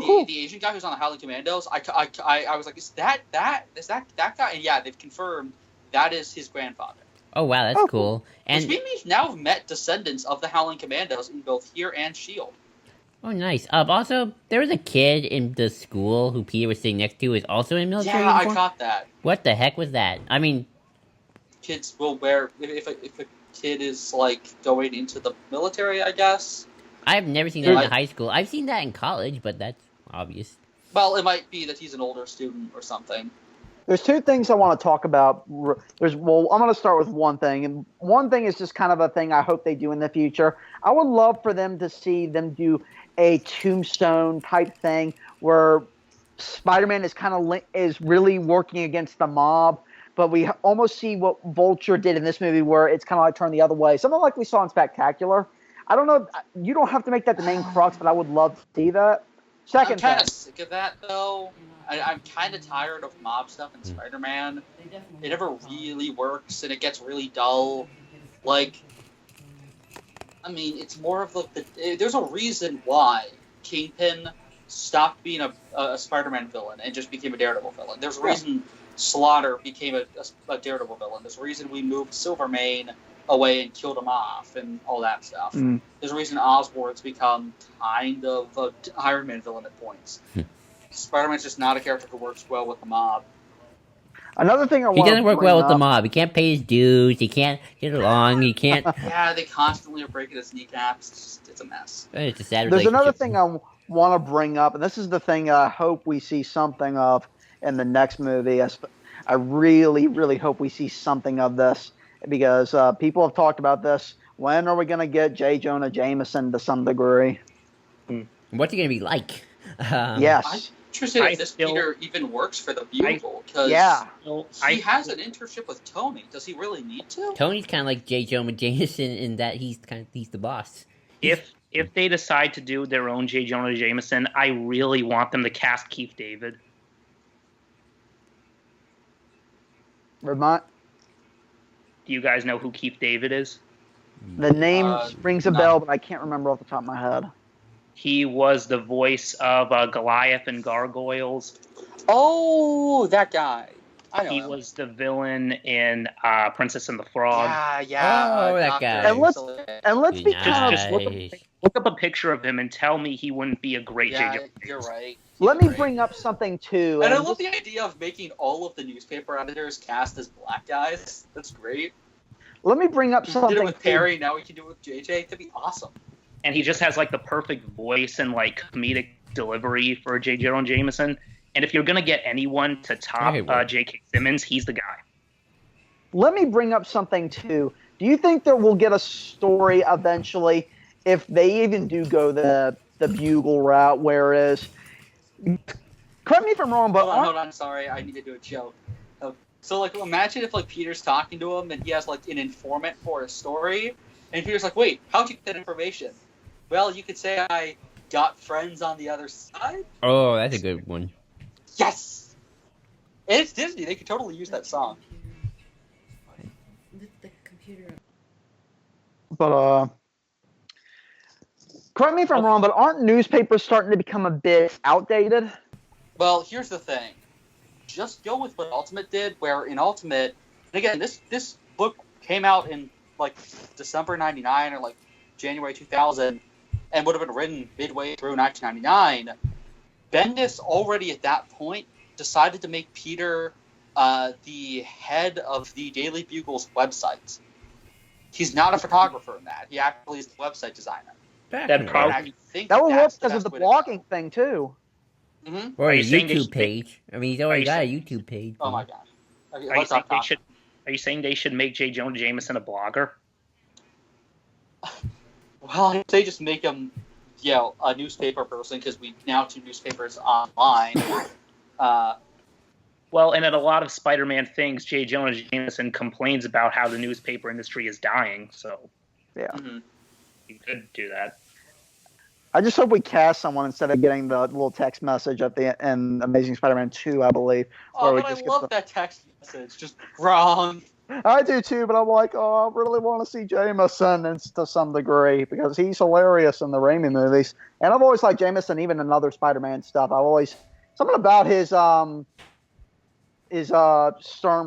Cool. The Asian guy who's on the Howling Commandos. I was like, is that guy? And yeah, they've confirmed that is his grandfather. Oh, wow, that's cool. And Which means we've now met descendants of the Howling Commandos in both here and S.H.I.E.L.D. Oh, nice. Also, there was a kid in the school who Peter was sitting next to who is also in military Yeah, uniform. I caught that. What the heck was that? I mean, Kids will wear, if a kid is, like, going into the military, I guess. I've never seen that in high school. I've seen that in college, but that's obvious. Well, it might be that he's an older student or something. There's 2 things I want to talk about. I'm going to start with one thing, and one thing is just kind of a thing I hope they do in the future. I would love for them to see them do a Tombstone type thing where Spider-Man is is really working against the mob, but we almost see what Vulture did in this movie, where it's kind of like turned the other way, something like we saw in Spectacular. I don't know. You don't have to make that the main crux, but I would love to see that. Second I'm kind thing. of sick of that, though. I'm kind of tired of mob stuff in Spider-Man. It never really works, and it gets really dull. Like, I mean, it's more of like there's a reason why Kingpin stopped being a Spider-Man villain and just became a Daredevil villain. There's a reason Slaughter became a Daredevil villain. There's a reason we moved Silvermane away and killed him off and all that stuff. There's a reason Osborn's become kind of a Iron Man villain at points. Spider-Man's just not a character who works well with the mob. Another thing He doesn't work well with the mob. He can't pay his dues. He can't get along. He can't. Yeah, they constantly are breaking his kneecaps. It's a mess. It's a sad There's relationship. another thing I want to bring up, and this is the thing I hope we see something of in the next movie. I really, really hope we see something of this, because people have talked about this. When are we going to get J. Jonah Jameson to some degree? What's he going to be like? Yes. I'm interested if this Peter even works for the Bugle, because he has an internship with Tony. Does he really need to? Tony's kind of like J. Jonah Jameson in that he's the boss. If they decide to do their own J. Jonah Jameson, I really want them to cast Keith David. Vermont. Do you guys know who Keith David is? The name rings a bell, but I can't remember off the top of my head. He was the voice of Goliath and Gargoyles. Oh, that guy. I know He him. was the villain in Princess and the Frog. Yeah. Oh, that guy. And let's be kind Nice. of Look up a picture of him and tell me he wouldn't be a great Yeah, J.J. you're right. Let me bring up something too. And I love the idea of making all of the newspaper editors cast as black guys. That's great. Let me bring up We something. did it with too. Perry, now we can do it with JJ. That'd be awesome. And he just has like the perfect voice and like comedic delivery for J. Jonah Jameson. And if you're going to get anyone to top J.K. Simmons, he's the guy. Let me bring up something, too. Do you think that we'll get a story eventually if they even do go the Bugle route, whereas... Correct me if I'm wrong, but... Hold on, sorry. I need to do a joke. So, like, imagine if, like, Peter's talking to him and he has, like, an informant for a story, and Peter's like, wait, how'd you get that information? Well, you could say I got friends on the other side. Oh, that's a good one. Yes! And it's Disney. They could totally use that song. The computer. But, correct me if I'm wrong, but aren't newspapers starting to become a bit outdated? Well, here's the thing. Just go with what Ultimate did, where in Ultimate, and again, this book came out in, like, December 99 or, like, January 2000, and would have been written midway through 1999. Bendis already at that point decided to make Peter the head of the Daily Bugle's website. He's not a photographer in that. He actually is the website designer. That probably That would work because of the blogging thing, too. Mm-hmm. Or a saying YouTube page. I mean, he's already got a YouTube page. Oh my gosh. Okay, Are you saying they should make J. Jonah Jameson a blogger? Well, I'd say just make him, a newspaper person, because we now do newspapers online. Well, and at a lot of Spider-Man things, J. Jonah Jameson complains about how the newspaper industry is dying, so Yeah. Mm-hmm. you could do that. I just hope we cast someone instead of getting the little text message at the end. Amazing Spider-Man 2, I believe. Oh, we but I just get love that text message. Just wrong. I do too, but I'm like, I really want to see Jameson to some degree because he's hilarious in the Raimi movies, and I've always liked Jameson even in other Spider-Man stuff. Something about his stern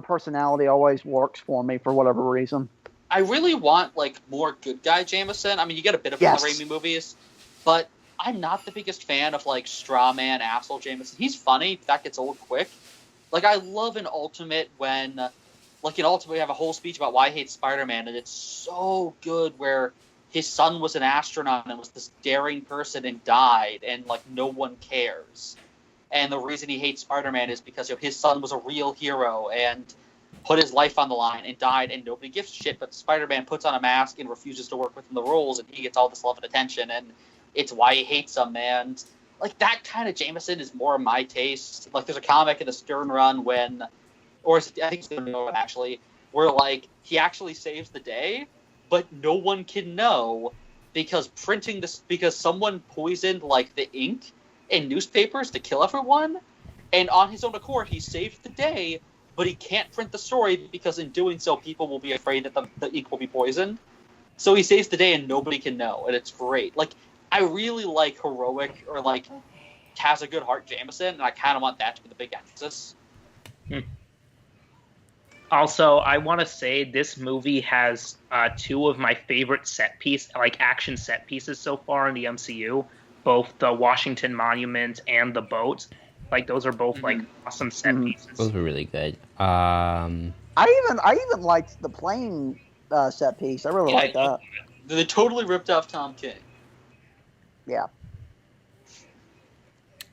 personality always works for me for whatever reason. I really want, like, more good guy Jameson. I mean, you get a bit of it in the Raimi movies, but I'm not the biggest fan of, like, straw man asshole Jameson. He's funny, but that gets old quick. Like, I love in Ultimate when, like, in Ultimate we have a whole speech about why I hate Spider-Man, and it's so good where his son was an astronaut and was this daring person and died, and, like, no one cares. And the reason he hates Spider-Man is because his son was a real hero and put his life on the line and died, and nobody gives a shit, but Spider-Man puts on a mask and refuses to work within the rules, and he gets all this love and attention, and it's why he hates him, and, like, that kind of Jameson is more my taste. Like, there's a comic in the Stern run when, or I think it's the Stern one, actually, where, like, he actually saves the day, but no one can know because because someone poisoned, like, the ink in newspapers to kill everyone, and on his own accord, he saved the day, but he can't print the story because in doing so, people will be afraid that the ink will be poisoned. So he saves the day and nobody can know, and it's great. Like, I really like heroic or, like, has a good heart Jameson, and I kind of want that to be the big emphasis. Also, I want to say this movie has two of my favorite action set pieces so far in the MCU. Both the Washington Monument and the boat. Like, those are both, like, awesome set pieces. Those were really good. I even liked the plane set piece. I really liked that. They totally ripped off Tom King. Yeah.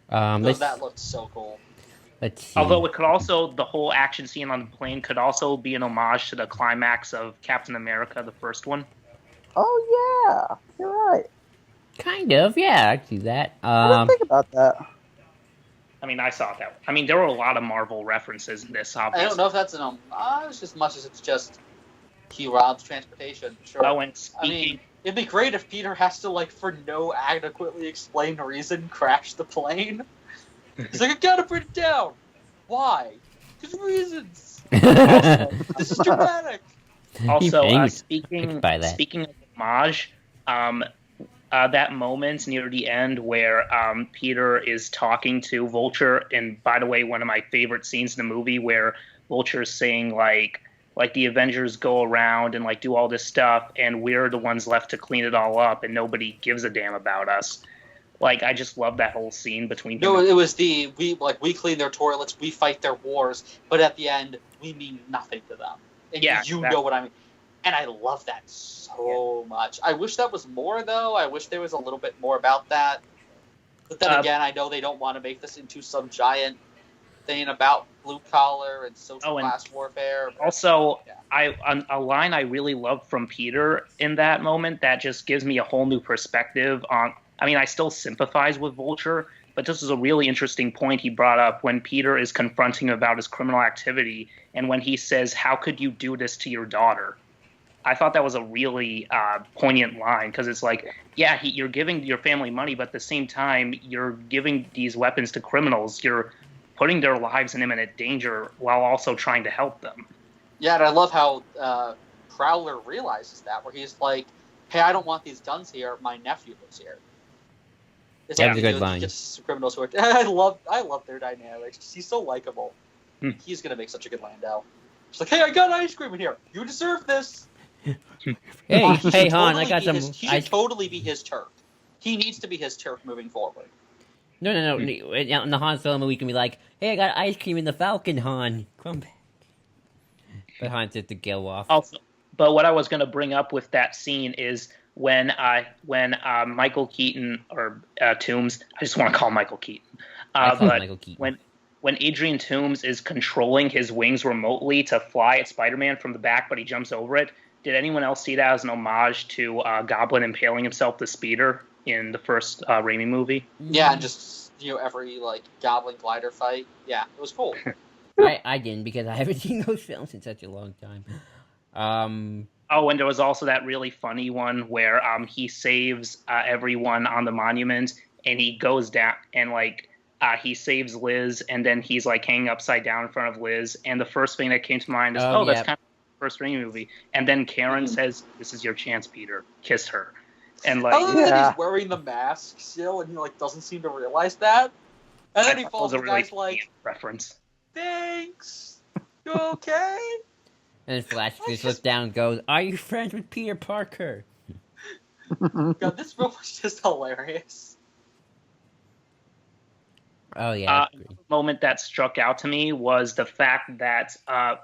That looked so cool. Let's see. Although it could also, the whole action scene on the plane could also be an homage to the climax of Captain America, the first one. Oh, yeah. You're right. Kind of, yeah, I see that. I didn't think about that. I mean, I saw that. I mean, there were a lot of Marvel references in this, obviously. I don't know if that's an homage as much as it's just he robs transportation. Sure. Oh, and I mean, it'd be great if Peter has to, like, for no adequately explained reason, crash the plane. He's like, I gotta put it down. Why? Because reasons. This is dramatic. Also, speaking of homage, that moment near the end where Peter is talking to Vulture, and by the way, one of my favorite scenes in the movie where Vulture's saying like the Avengers go around and, like, do all this stuff, and we're the ones left to clean it all up, and nobody gives a damn about us. Like, I just love that whole scene between them. No, it was we clean their toilets, we fight their wars, but at the end, we mean nothing to them. And you know what I mean. And I love that so much. I wish that was more, though. I wish there was a little bit more about that. But then again, I know they don't want to make this into some giant everything about blue collar and social and class warfare. Also, Yeah. a line I really love from Peter in that moment that just gives me a whole new perspective on. I mean, I still sympathize with Vulture, but this is a really interesting point he brought up when Peter is confronting him about his criminal activity, and when he says, "How could you do this to your daughter?" I thought that was a really poignant line because it's like, yeah, you're giving your family money, but at the same time, you're giving these weapons to criminals. You're putting their lives in imminent danger while also trying to help them. Yeah, and I love how Prowler realizes that, where he's like, "Hey, I don't want these guns here. My nephew lives here." It's That like, was a good line. Just criminals who are. I love their dynamics. He's so likable. He's gonna make such a good Landau. She's like, "Hey, I got ice cream in here. You deserve this." Hey, Han, I got some. He should totally be his Turk. He needs to be his Turk moving forward. No. In the Han Solo movie, we can be like, "Hey, I got ice cream in the Falcon, Han. Come back." But Han says to go off. Also, but what I was going to bring up with that scene is when Michael Keaton or Toombs, I just want to call him Michael Keaton. Michael Keaton. When Adrian Toombs is controlling his wings remotely to fly at Spider-Man from the back, but he jumps over it. Did anyone else see that as an homage to Goblin impaling himself the speeder in the first Raimi movie? Yeah, and just every Goblin glider fight. Yeah, it was cool. I didn't because I haven't seen those films in such a long time. Oh, and there was also that really funny one where he saves everyone on the monument, and he goes down and he saves Liz, and then he's hanging upside down in frend of Liz, and the first thing that came to mind is, that's kind of the first Raimi movie, and then Karen says, "This is your chance, Peter. Kiss her." And that he's wearing the mask still, and he doesn't seem to realize that, and then he falls. The guy's reference. Thanks. You okay? And then Flash just looks down and goes, "Are you friends with Peter Parker?" God, this film was just hilarious. Oh, yeah. The moment that struck out to me was the fact that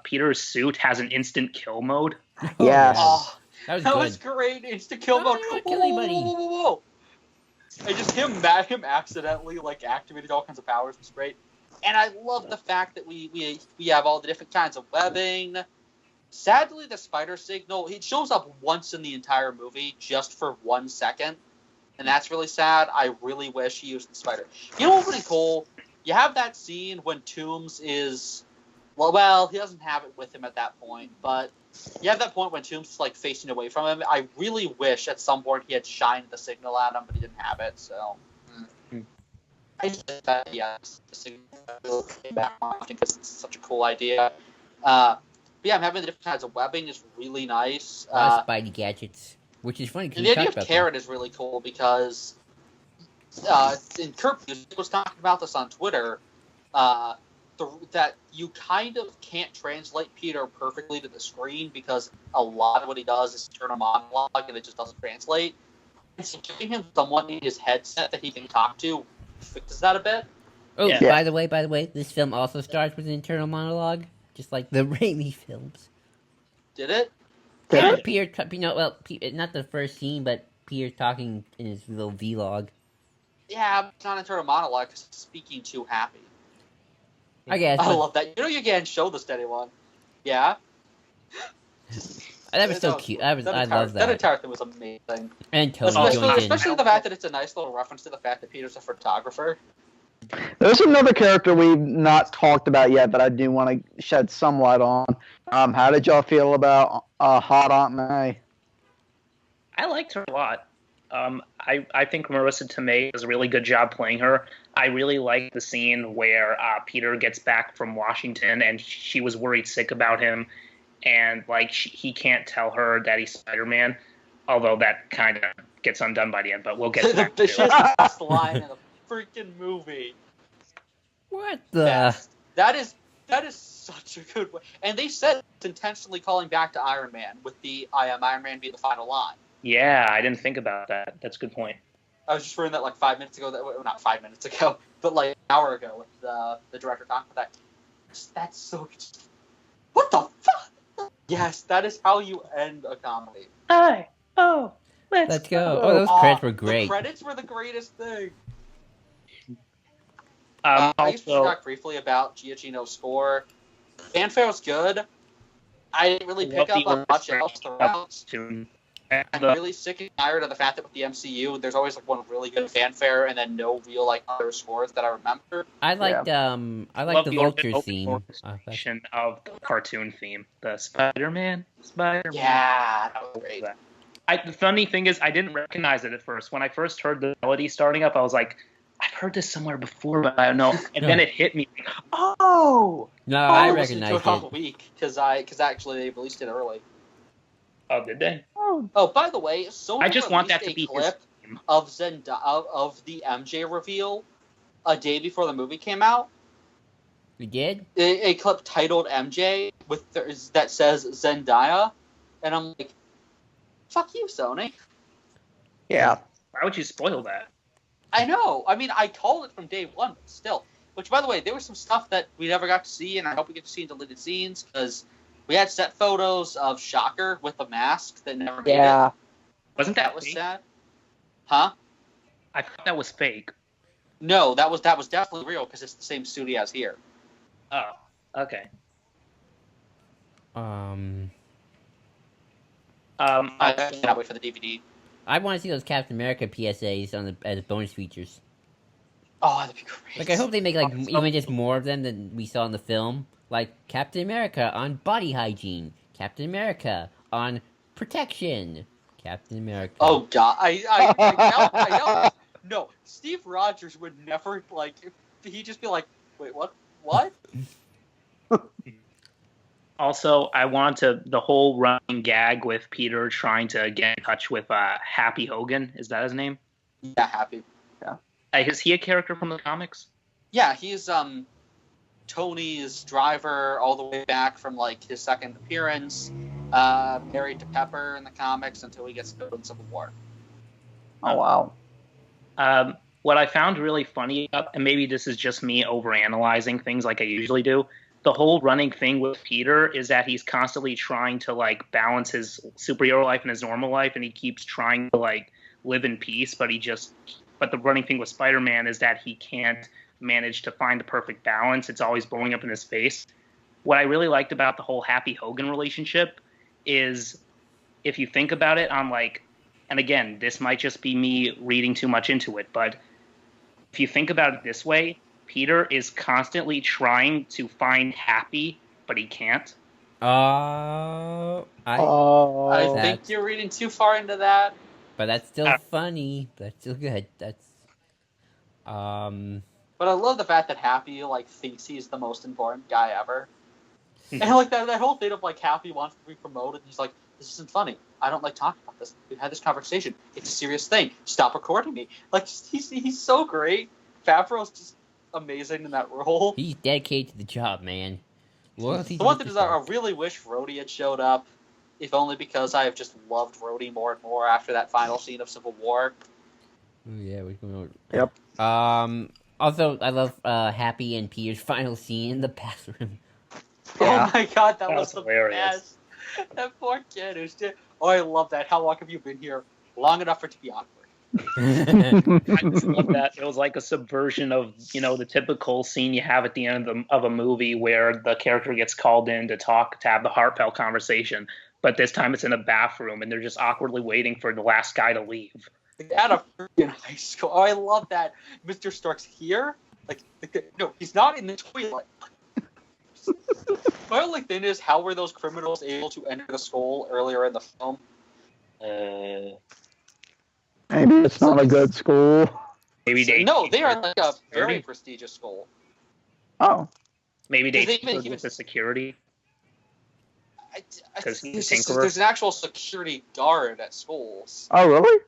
Peter's suit has an instant kill mode. Yes. Oh, that was great. Instant kill mode. Kill anybody. Whoa. And just him accidentally activated all kinds of powers was great. And I love the fact that we have all the different kinds of webbing. Sadly, the spider signal, it shows up once in the entire movie, just for 1 second. And that's really sad. I really wish he used the spider. You know what would be cool? You have that scene when Toombs is... Well, he doesn't have it with him at that point, but you have that point when Toombs is facing away from him. I really wish at some point he had shined the signal at him, but he didn't have it, so... I just think that, the signal came back on because it's such a cool idea. But yeah, I'm having the different kinds of webbing is really nice. Spidey gadgets. Which is funny. And the idea of Karen is really cool because in Kurt was talking about this on Twitter, that you kind of can't translate Peter perfectly to the screen because a lot of what he does is turn a monologue and it just doesn't translate. And so giving him someone in his headset that he can talk to fixes that a bit. Oh, yeah. By the way, this film also starts with an internal monologue, just like the Raimi films. Did it? Peter, not the first scene, but Peter's talking in his little vlog. Yeah, it's not an internal monologue because he's speaking too happy. I guess. I love that. You can't show this to anyone. Yeah? That was so cute. I love that. That entire thing was amazing. And Tony especially the fact that it's a nice little reference to the fact that Peter's a photographer. There's another character we've not talked about yet that I do want to shed some light on. How did y'all feel about Hot Aunt May? I liked her a lot. I think Marissa Tomei does a really good job playing her. I really like the scene where Peter gets back from Washington and she was worried sick about him, and he can't tell her that he's Spider-Man, although that kind of gets undone by the end. But we'll get back to it. The best line in the freaking movie. What the? Best. That is such a good way. And they said it's intentionally calling back to Iron Man with the "I am Iron Man" be the final line. Yeah, I didn't think about that. That's a good point. I was just reading that 5 minutes ago. Not 5 minutes ago, but an hour ago with the director talking about that. That's so good. What the fuck? Yes, that is how you end a comedy. Let's go. Oh, those credits were great. The credits were the greatest thing. I used to talk briefly about Giacchino's score. Fanfare was good. I didn't really pick up on much else throughout. I'm really sick and tired of the fact that with the MCU, there's always like one really good fanfare and then no real like other scores that I remember. I liked the Vulture theme. Of the cartoon theme, the Spider-Man. Yeah, that was great. The funny thing is, I didn't recognize it at first. When I first heard the melody starting up, I was like, I've heard this somewhere before, but I don't know. And then it hit me. Oh! No, I recognized it. All week because actually they released it early. Oh, did they? Oh, by the way, Sony I just want that to be clip of of the MJ reveal a day before the movie came out. We did? A clip titled MJ that says Zendaya, and I'm like, fuck you, Sony. Yeah. Why would you spoil that? I know. I mean, I called it from day one, but still. Which, by the way, there was some stuff that we never got to see, and I hope we get to see in deleted scenes, because we had set photos of Shocker with a mask that never made it. Wasn't that was fake? sad? Huh? I thought that was fake. No, that was definitely real, because it's the same suit he has here. Oh, okay. I cannot wait for the DVD. I want to see those Captain America PSAs as bonus features. Oh, that'd be great. Like, I hope they make even just more of them than we saw in the film. Like Captain America on body hygiene, Captain America on protection, Captain America. Oh God, I know. No, Steve Rogers would never he'd just be like, wait, what? Also, I want the whole running gag with Peter trying to get in touch with Happy Hogan. Is that his name? Yeah, Happy. Yeah. Is he a character from the comics? Yeah, he's Tony's driver all the way back from his second appearance, married to Pepper in the comics until he gets killed in Civil War. Oh wow. What I found really funny, and maybe this is just me overanalyzing things like I usually do, the whole running thing with Peter is that he's constantly trying to balance his superhero life and his normal life, and he keeps trying to live in peace, but the running thing with Spider-Man is that he can't manage to find the perfect balance. It's always blowing up in his face. What I really liked about the whole Happy Hogan relationship is, if you think about it on and again, this might just be me reading too much into it, but if you think about it this way, Peter is constantly trying to find Happy, but he can't. I think you're reading too far into that. But that's still funny. That's still good. That's But I love the fact that Happy thinks he's the most important guy ever. And that whole thing of Happy wants to be promoted, and he's like, this isn't funny. I don't like talking about this. We've had this conversation. It's a serious thing. Stop recording me. He's so great. Favreau's just amazing in that role. He's dedicated to the job, man. The one thing is, I really wish Rhodey had showed up, if only because I have just loved Rhodey more and more after that final scene of Civil War. Oh yeah, we're going over. Yep. Also, I love Happy and Peter's final scene in the bathroom. Yeah. Oh my God, that was the hilarious. best. That poor kid who's just... Oh, I love that. How long have you been here? Long enough for it to be awkward. I just love that. It was like a subversion of, the typical scene you have at the end of a movie where the character gets called in to have the heartfelt conversation. But this time it's in a bathroom and they're just awkwardly waiting for the last guy to leave. At a freaking high school. Oh, I love that. Mr. Stark's here? No, he's not in the toilet. My only thing is, how were those criminals able to enter the school earlier in the film? Maybe it's not a good school. Maybe they are a very prestigious school. Oh. Maybe they with the security. There's an actual security guard at schools. Oh, really?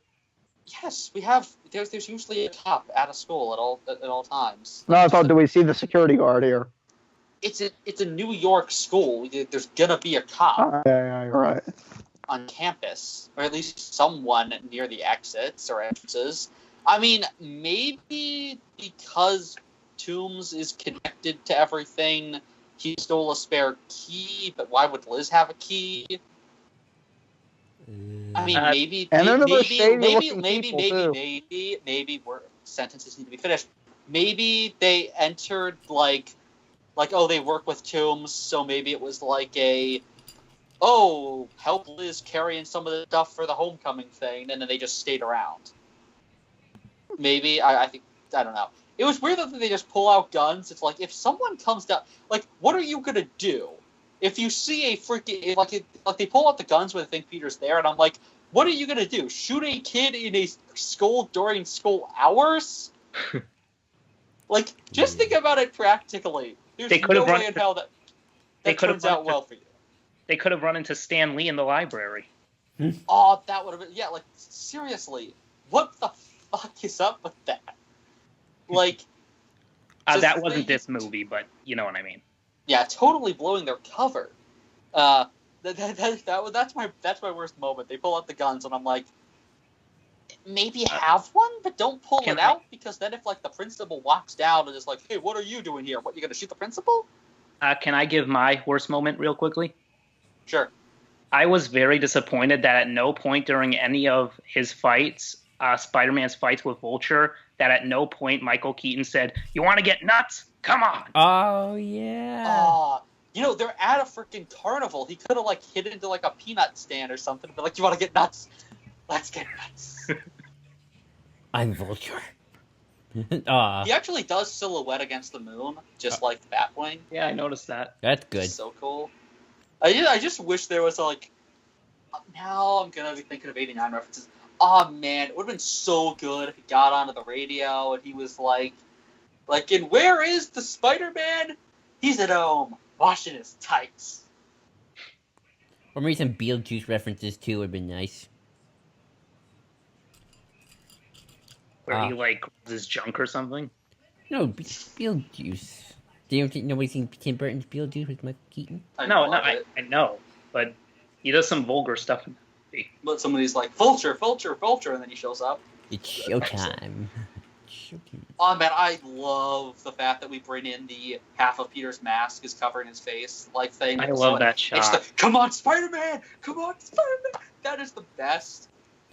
Yes, we have. There's usually a cop at a school at all times. No, I thought, do we see the security guard here? It's a New York school. There's gonna be a cop. Oh, yeah, you're right. On campus, or at least someone near the exits or entrances. I mean, maybe because Toombs is connected to everything, he stole a spare key. But why would Liz have a key? I mean, maybe we're sentences need to be finished. maybe they entered like oh, they work with tombs, so maybe it was like help Liz carrying some of the stuff for the homecoming thing, and then they just stayed around. Maybe I think, I don't know. It was weird that they just pull out guns. It's like, if someone comes down, like, what are you gonna do if you see a freaking like they pull out the guns when they think Peter's there, and I'm like, what are you gonna do? Shoot a kid in a school during school hours? Like, just think about it practically. There's no way in hell that turns out well for you. They could have run into Stan Lee in the library. Oh, that would have been... Yeah, like, seriously. What the fuck is up with that? Like... that wasn't this movie, but you know what I mean. Yeah, totally blowing their cover. That's my worst moment. They pull out the guns, and I'm like... Maybe have one, but don't pull it out, because then if, like, the principal walks down and is like, hey, what are you doing here? What, you gonna shoot the principal? Can I give my worst moment real quickly? Sure. I was very disappointed that at no point during any of his fights, Spider-Man's fights with Vulture, that at no point Michael Keaton said, you want to get nuts? Come on! Oh, yeah. You know, they're at a freaking carnival. He could have, like, hid into, like, a peanut stand or something, but, like, you want to get nuts? Let's get nuts. I'm Vulture. He actually does silhouette against the moon, just like the Batwing. Yeah, I noticed that. That's good. It's so cool. I just wish there was, like... Now I'm going to be thinking of 89 references. Oh, man, it would have been so good if he got onto the radio and he was like, and where is the Spider-Man? He's at home, washing his tights. Or maybe some Beetlejuice references, too, would have been nice. Where he, like, his junk or something? No, Beetlejuice. Do you think nobody's seen Tim Burton's Beetlejuice with Michael Keaton? I know, but he does some vulgar stuff in the movie. But somebody's like, Vulture, Vulture, Vulture, and then he shows up. It's showtime. Oh, man, I love the fact that we bring in the half of Peter's mask is covering his face, like, thing. I love that shot. It's the, come on, Spider-Man! Come on, Spider-Man! That is the best.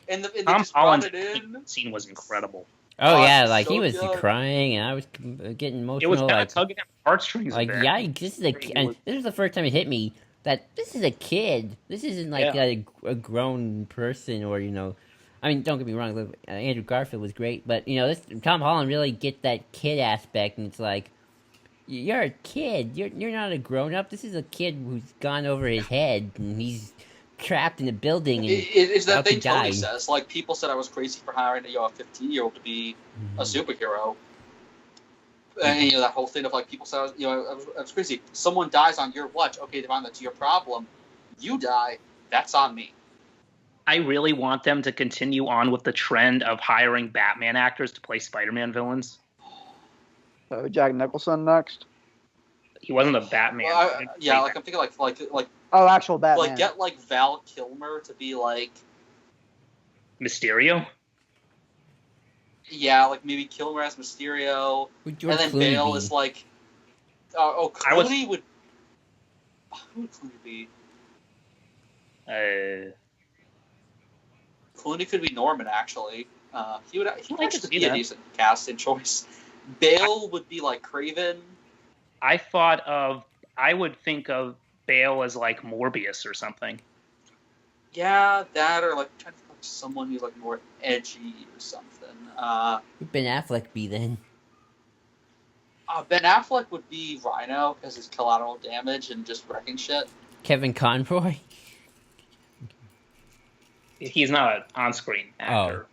And they Tom just brought Holland's it in. scene was incredible. Oh, yeah, like, so he was good. crying, and I was getting emotional. It was kind like, of tugging at the heartstrings. like, yikes, this is this is the first time it hit me that this is a kid. This isn't, like, a grown person, or, you know... I mean, don't get me wrong, Andrew Garfield was great, but, you know, Tom Holland really gets that kid aspect, and it's like, you're a kid, you're not a grown-up, this is a kid who's gone over his head, and he's trapped in a building, and it's that thing die. Tony says, like, people said I was crazy for hiring a 15-year-old to be a superhero, and, you know, that whole thing of, like, people said, I was crazy. Someone dies on your watch, okay, Devon, that's your problem. You die, that's on me. I really want them to continue on with the trend of hiring Batman actors to play Spider-Man villains. So Jack Nicholson next. He wasn't a Batman. Well, I'm thinking like Oh, actual Batman. like get like Val Kilmer to be like Mysterio. Yeah, like maybe Kilmer as Mysterio, and then Bale is like. Clooney would. Who would Clooney be? Clooney could be Norman, actually. He would actually be a decent casting choice. Bale would be like Craven. I would think of Bale as like Morbius or something. Yeah, that or like trying to think of someone who's like more edgy or something. Who'd Ben Affleck be then? Ben Affleck would be Rhino because he's collateral damage and just wrecking shit. Kevin Conroy? He's not an on-screen actor.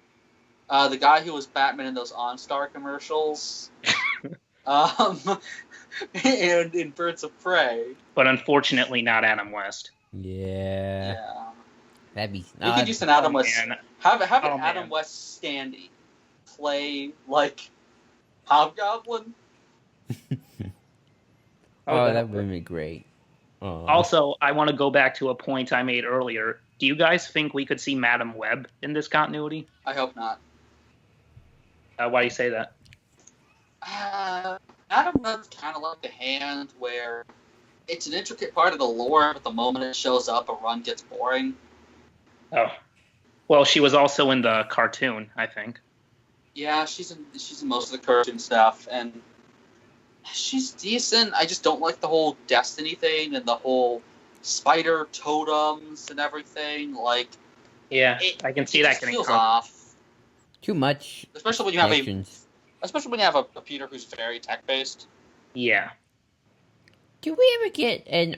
The guy who was Batman in those OnStar commercials. And in Birds of Prey. But unfortunately not Adam West. Yeah. That'd be... You could use an Adam West... Have an Adam West standee play, like, Hobgoblin. That would be great. Also, I want to go back to a point I made earlier. Do you guys think we could see Madam Web in this continuity? I hope not. Why do you say that? Madam Web's kind of like the Hand, where it's an intricate part of the lore, but the moment it shows up, a run gets boring. Oh. Well, she was also in the cartoon, I think. Yeah, she's in most of the cartoon stuff, and she's decent. I just don't like the whole Destiny thing and the whole spider totems and everything. Like, Yeah, it, I can see it that just getting feels controversial. off, Too much especially when you have connections. a Peter who's very tech based. Yeah. Do we ever get an?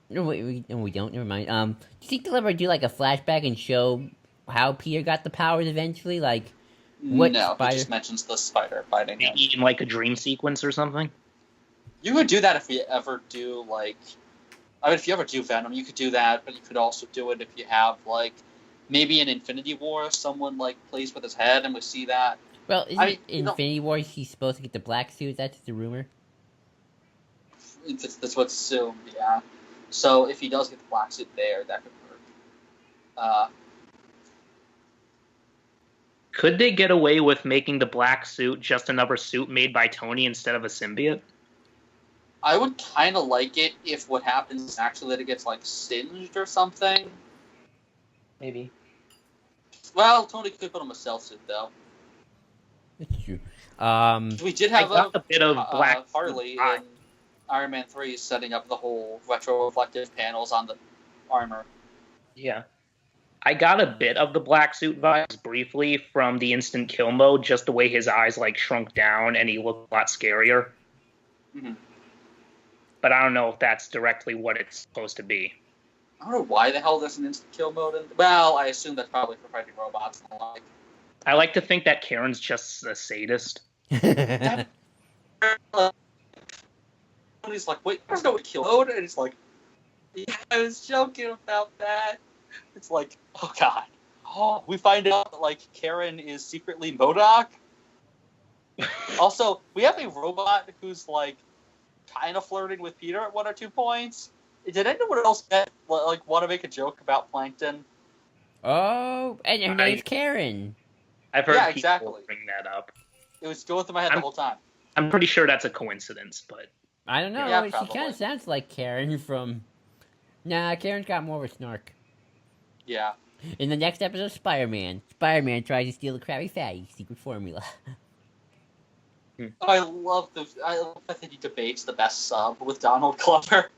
No, we don't. Never mind. Do you think they'll ever do like a flashback and show how Peter got the powers eventually? Like, what No, he spider? just mentions the spider biting him. Maybe in like a dream sequence or something. You could do that if you ever do if you ever do Venom, you could do that, but you could also do it if you have like maybe in Infinity War, someone like plays with his head, and we see that. Well, isn't I mean, Infinity War he's supposed to get the black suit? That's just a rumor. That's what's assumed, yeah. So if he does get the black suit there, that could work. Could they get away with making the black suit just another suit made by Tony instead of a symbiote? I would kind of like it if what happens is actually that it gets like singed or something. Maybe. Well, Tony could put him a cell suit though. That's true. We did I have got a bit of black Harley eye. in Iron Man 3 setting up the whole retro-reflective panels on the armor. Yeah. I got a bit of the black suit vibes briefly from the instant kill mode, just the way his eyes like shrunk down and he looked a lot scarier. Mm-hmm. But I don't know if that's directly what it's supposed to be. I don't know why the hell there's an instant kill mode in. Well, I assume that's probably for fighting robots and the like. I like to think that Karen's just a sadist. And he's like, wait, there's no kill mode? And it's like, yeah, I was joking about that. It's like, oh god. Oh, we find out that, like, Karen is secretly MODOK. Also, we have a robot who's, like, kind of flirting with Peter at 1 or 2 points. Did anyone else want to make a joke about Plankton? Oh, and her name's Karen. I've heard Yeah, people exactly. bring that up. It was going through my head the whole time. I'm pretty sure that's a coincidence, but I don't know. Yeah, she probably. kind of sounds like Karen from. Nah, Karen's got more of a snark. Yeah. In the next episode of Spider-Man tries to steal the Krabby Patty secret formula. I love that he debates the best sub with Donald Glover.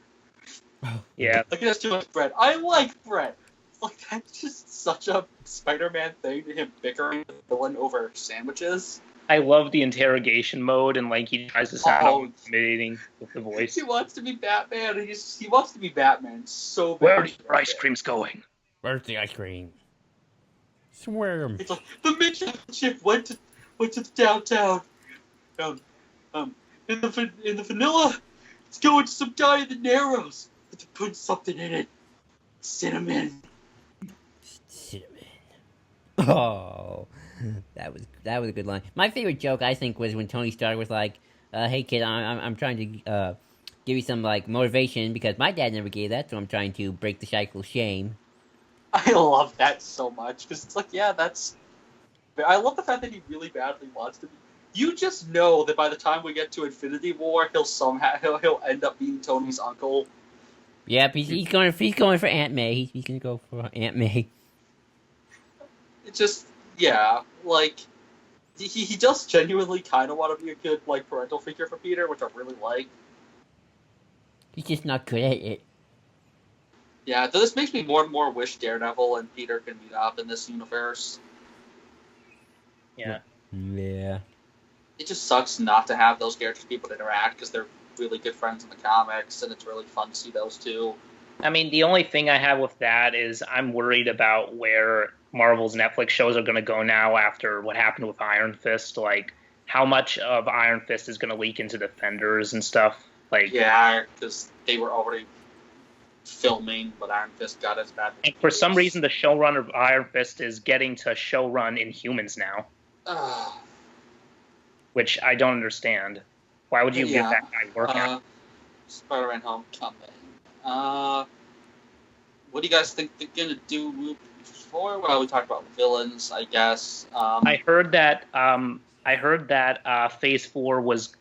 yeah. Like, he has too much bread. I like bread. Like, that's just such a Spider-Man thing, to him bickering with the villain over sandwiches. I love the interrogation mode, and like he tries to sound all intimidating with the voice. He wants to be Batman. He wants to be Batman so bad. Where are your ice creams going? Where's the ice cream? Swerm. It's like the midget ship went to the downtown. In the vanilla, it's going to some guy in the Narrows, but to put something in it. Cinnamon. Oh, that was a good line. My favorite joke, I think, was when Tony Stark was like, "Hey kid, I'm trying to give you some like motivation because my dad never gave that, so I'm trying to break the cycle of shame." I love that so much because it's like, yeah, that's. I love the fact that he really badly wants to be. You just know that by the time we get to Infinity War, he'll end up being Tony's uncle. Yep, he's going for Aunt May. He's gonna go for Aunt May. It's just, yeah, like he does genuinely kind of want to be a good like parental figure for Peter, which I really like. He's just not good at it. Yeah, this makes me more and more wish Daredevil and Peter can meet up in this universe. Yeah. Yeah. It just sucks not to have those characters be able to interact because they're really good friends in the comics, and it's really fun to see those two. I mean, the only thing I have with that is I'm worried about where Marvel's Netflix shows are going to go now after what happened with Iron Fist. Like, how much of Iron Fist is going to leak into Defenders and stuff? Like, yeah, because they were already filming, but Iron Fist got as bad. And for some reason, the showrunner of Iron Fist is getting to showrun Inhumans now, which I don't understand. Why would you give that guy work out? Spiderman Homecoming. What do you guys think they're gonna do before? Well, we talked about villains, I guess. I heard that. Phase 4 was.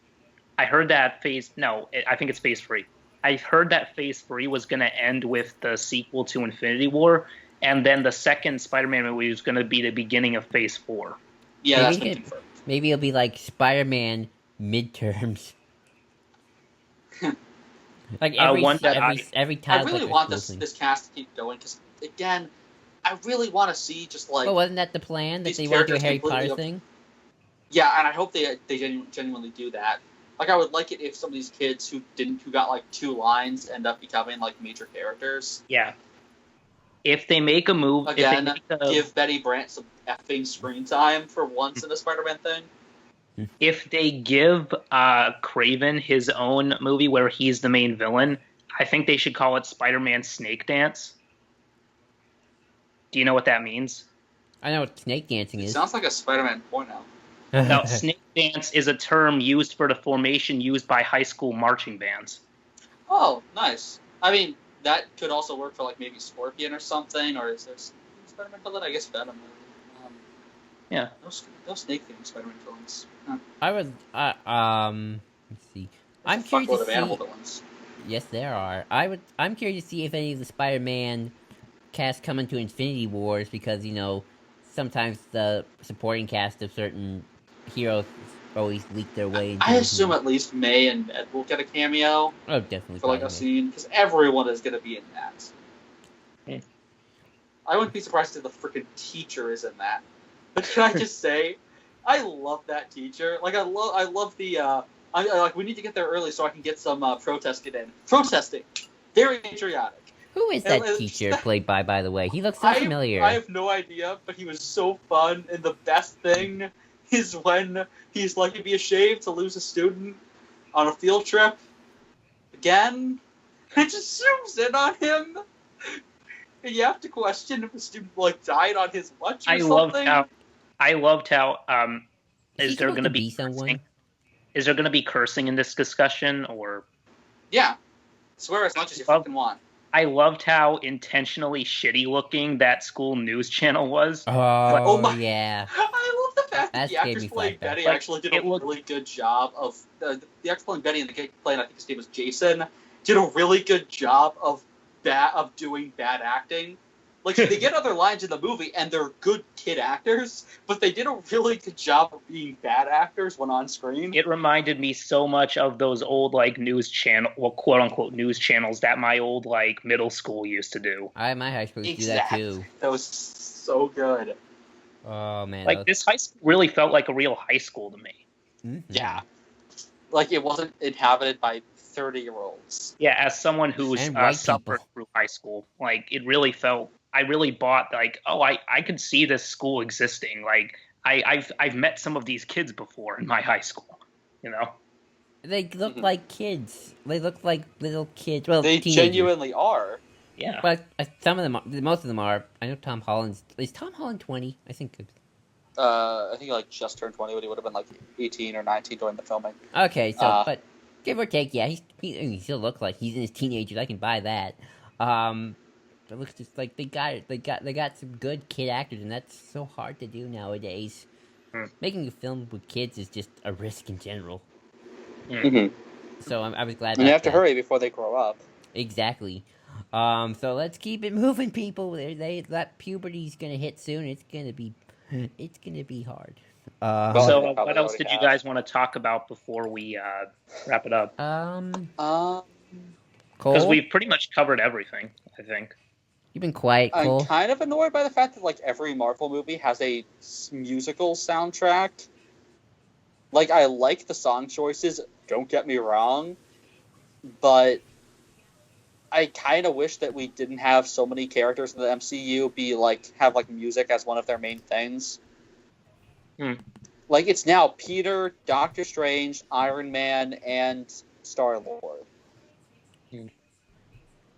I heard that Phase. No, I think it's Phase 3. I heard that Phase 3 was going to end with the sequel to Infinity War, and then the second Spider-Man movie was going to be the beginning of Phase 4. Yeah, that's been confirmed. Maybe it'll be like Spider-Man midterms. Like one that every I tile's really like a want school this thing. this cast to keep going because again, I really want to see just like Well, wasn't that the plan that these they want to do a characters Harry completely Potter thing? yeah, and I hope they genuinely do that. Like I would like it if some of these kids who got like 2 lines end up becoming like major characters. Yeah. If they make a move, Again, if they make give Betty Brant some effing screen time for once in a Spider-Man thing. if they give Craven his own movie where he's the main villain, I think they should call it Spider-Man Snake Dance. Do you know what that means? I know what snake dancing It is. sounds like a Spider-Man porno. Now, snake dance is a term used for the formation used by high school marching bands. Oh, nice. I mean, that could also work for like maybe Scorpion or something, or is there Spider-Man villain? I guess Venom. Yeah. No snake themed Spider-Man villains. Huh. I would. Let's see. I'm There's a curious fuckload to of see. animal villains. Yes, there are. I'm curious to see if any of the Spider-Man cast come into Infinity Wars because sometimes the supporting cast of certain heroes always leak their way into. I assume at least May and Ed will get a cameo Oh, definitely. for like a probably. scene because everyone is going to be in that. Yeah. I wouldn't be surprised if the freaking teacher is in that. But can I just say, I love that teacher. Like I love the. I like we need to get there early so I can get some protesting in. Protesting, very patriotic. Who is that teacher played by the way? He looks so familiar. I have no idea, but he was so fun. And the best thing is when he's like, he'd be ashamed to lose a student on a field trip. Again, it just zooms in on him. And you have to question if a student like died on his watch or something. I loved how. Is there going to be someone? Is there going to be cursing in this discussion, or? Yeah, swear as much as you fucking want. I loved how intentionally shitty looking that school news channel was. Oh, my! Yeah. I love the fact that the actors playing Betty actually did a really good job of the actor playing Betty and the kid playing, I think his name was Jason, did a really good job of doing bad acting. Like they get other lines in the movie and they're good kid actors, but they did a really good job of being bad actors when on screen. It reminded me so much of those old like news channel, well, quote unquote news channels that my old like middle school used to do. My high school used to do that too. That was so good. Oh man, like this high school really felt like a real high school to me. Mm-hmm. Yeah, like it wasn't inhabited by 30-year-olds. Yeah, as someone who's suffered through high school, like it really felt. I really bought like, oh, I could see this school existing. Like I've met some of these kids before in my high school, They look like kids. They look like little kids. Well, they teenagers. genuinely are. Yeah, but some of them, most of them are. I know Tom Holland's. Is Tom Holland 20? I think. I think he like just turned 20, but he would have been like 18 or 19 during the filming. Okay, so but give or take, yeah, he still looks like he's in his teenagers. I can buy that. It looks just like they got some good kid actors, and that's so hard to do nowadays. Making a film with kids is just a risk in general. Mm-hmm. So I was glad. And you have to hurry before they grow up. Exactly. So let's keep it moving, people. That puberty's gonna hit soon. It's gonna be hard. So what else did you guys want to talk about before we wrap it up? Because we've pretty much covered everything, I think. You've been quiet, Cole. I'm kind of annoyed by the fact that like every Marvel movie has a musical soundtrack. Like I like the song choices, don't get me wrong, but I kind of wish that we didn't have so many characters in the MCU have like music as one of their main things. Like it's now Peter, Doctor Strange, Iron Man, and Star-Lord.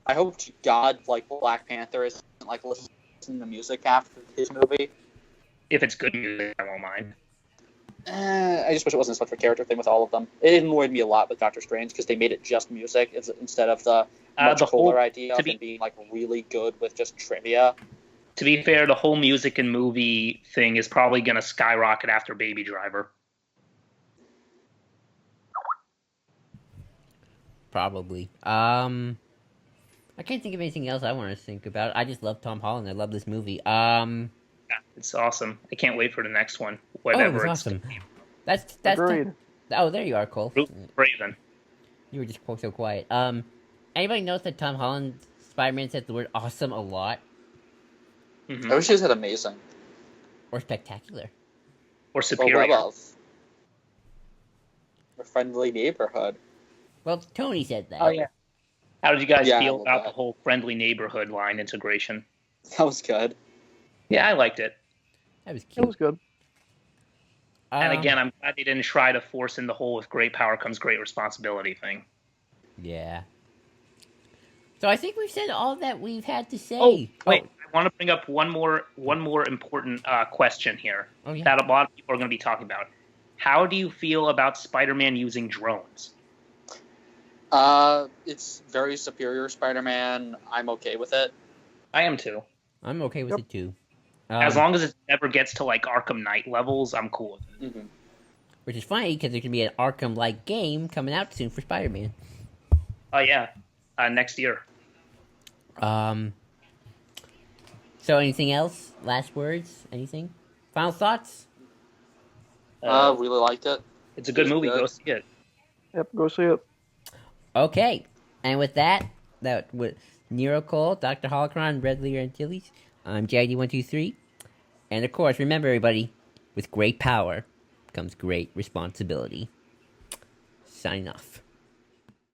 I hope to God like Black Panther isn't like listening to music after his movie. If it's good music, I won't mind. I just wish it wasn't as much of a character thing with all of them. It annoyed me a lot with Doctor Strange because they made it just music instead of the much cooler idea of it being like really good with just trivia. To be fair, the whole music and movie thing is probably going to skyrocket after Baby Driver. Probably. I can't think of anything else I want to think about. I just love Tom Holland. I love this movie. Yeah, it's awesome. I can't wait for the next one. Whatever it's awesome. That's Agreed. oh, there you are, Cole. Raven. You were just so quiet. Anybody notice that Tom Holland Spider-Man said the word awesome a lot? Mm-hmm. I wish he said amazing. Or spectacular. Or Or superior. well of. A friendly neighborhood. Well, Tony said that. Oh yeah. How did you guys Yeah, I feel love about that. the whole friendly neighborhood line integration? That was good. Yeah, I liked it. That was It cute. was good. And again, I'm glad they didn't try to force in the whole "with great power comes great responsibility" thing. Yeah. So I think we've said all that we've had to say. Oh, wait. I want to bring up one more important question here Oh, yeah. that a lot of people are going to be talking about. How do you feel about Spider-Man using drones? It's very superior Spider-Man. I'm okay with it. I am too. I'm okay with it too. As long as it never gets to like Arkham Knight levels, I'm cool with it. Mm-hmm. Which is funny because there can be an Arkham-like game coming out soon for Spider-Man. Oh yeah, next year. So anything else? Last words? Anything? Final thoughts? Really liked it. It's a good It's movie. good. Go see it. Yep, go see it. Okay. And with that with Nero Cole, Dr. Holocron, Red Leader Antilles, I'm JID123. And of course, remember everybody, with great power comes great responsibility. Signing off.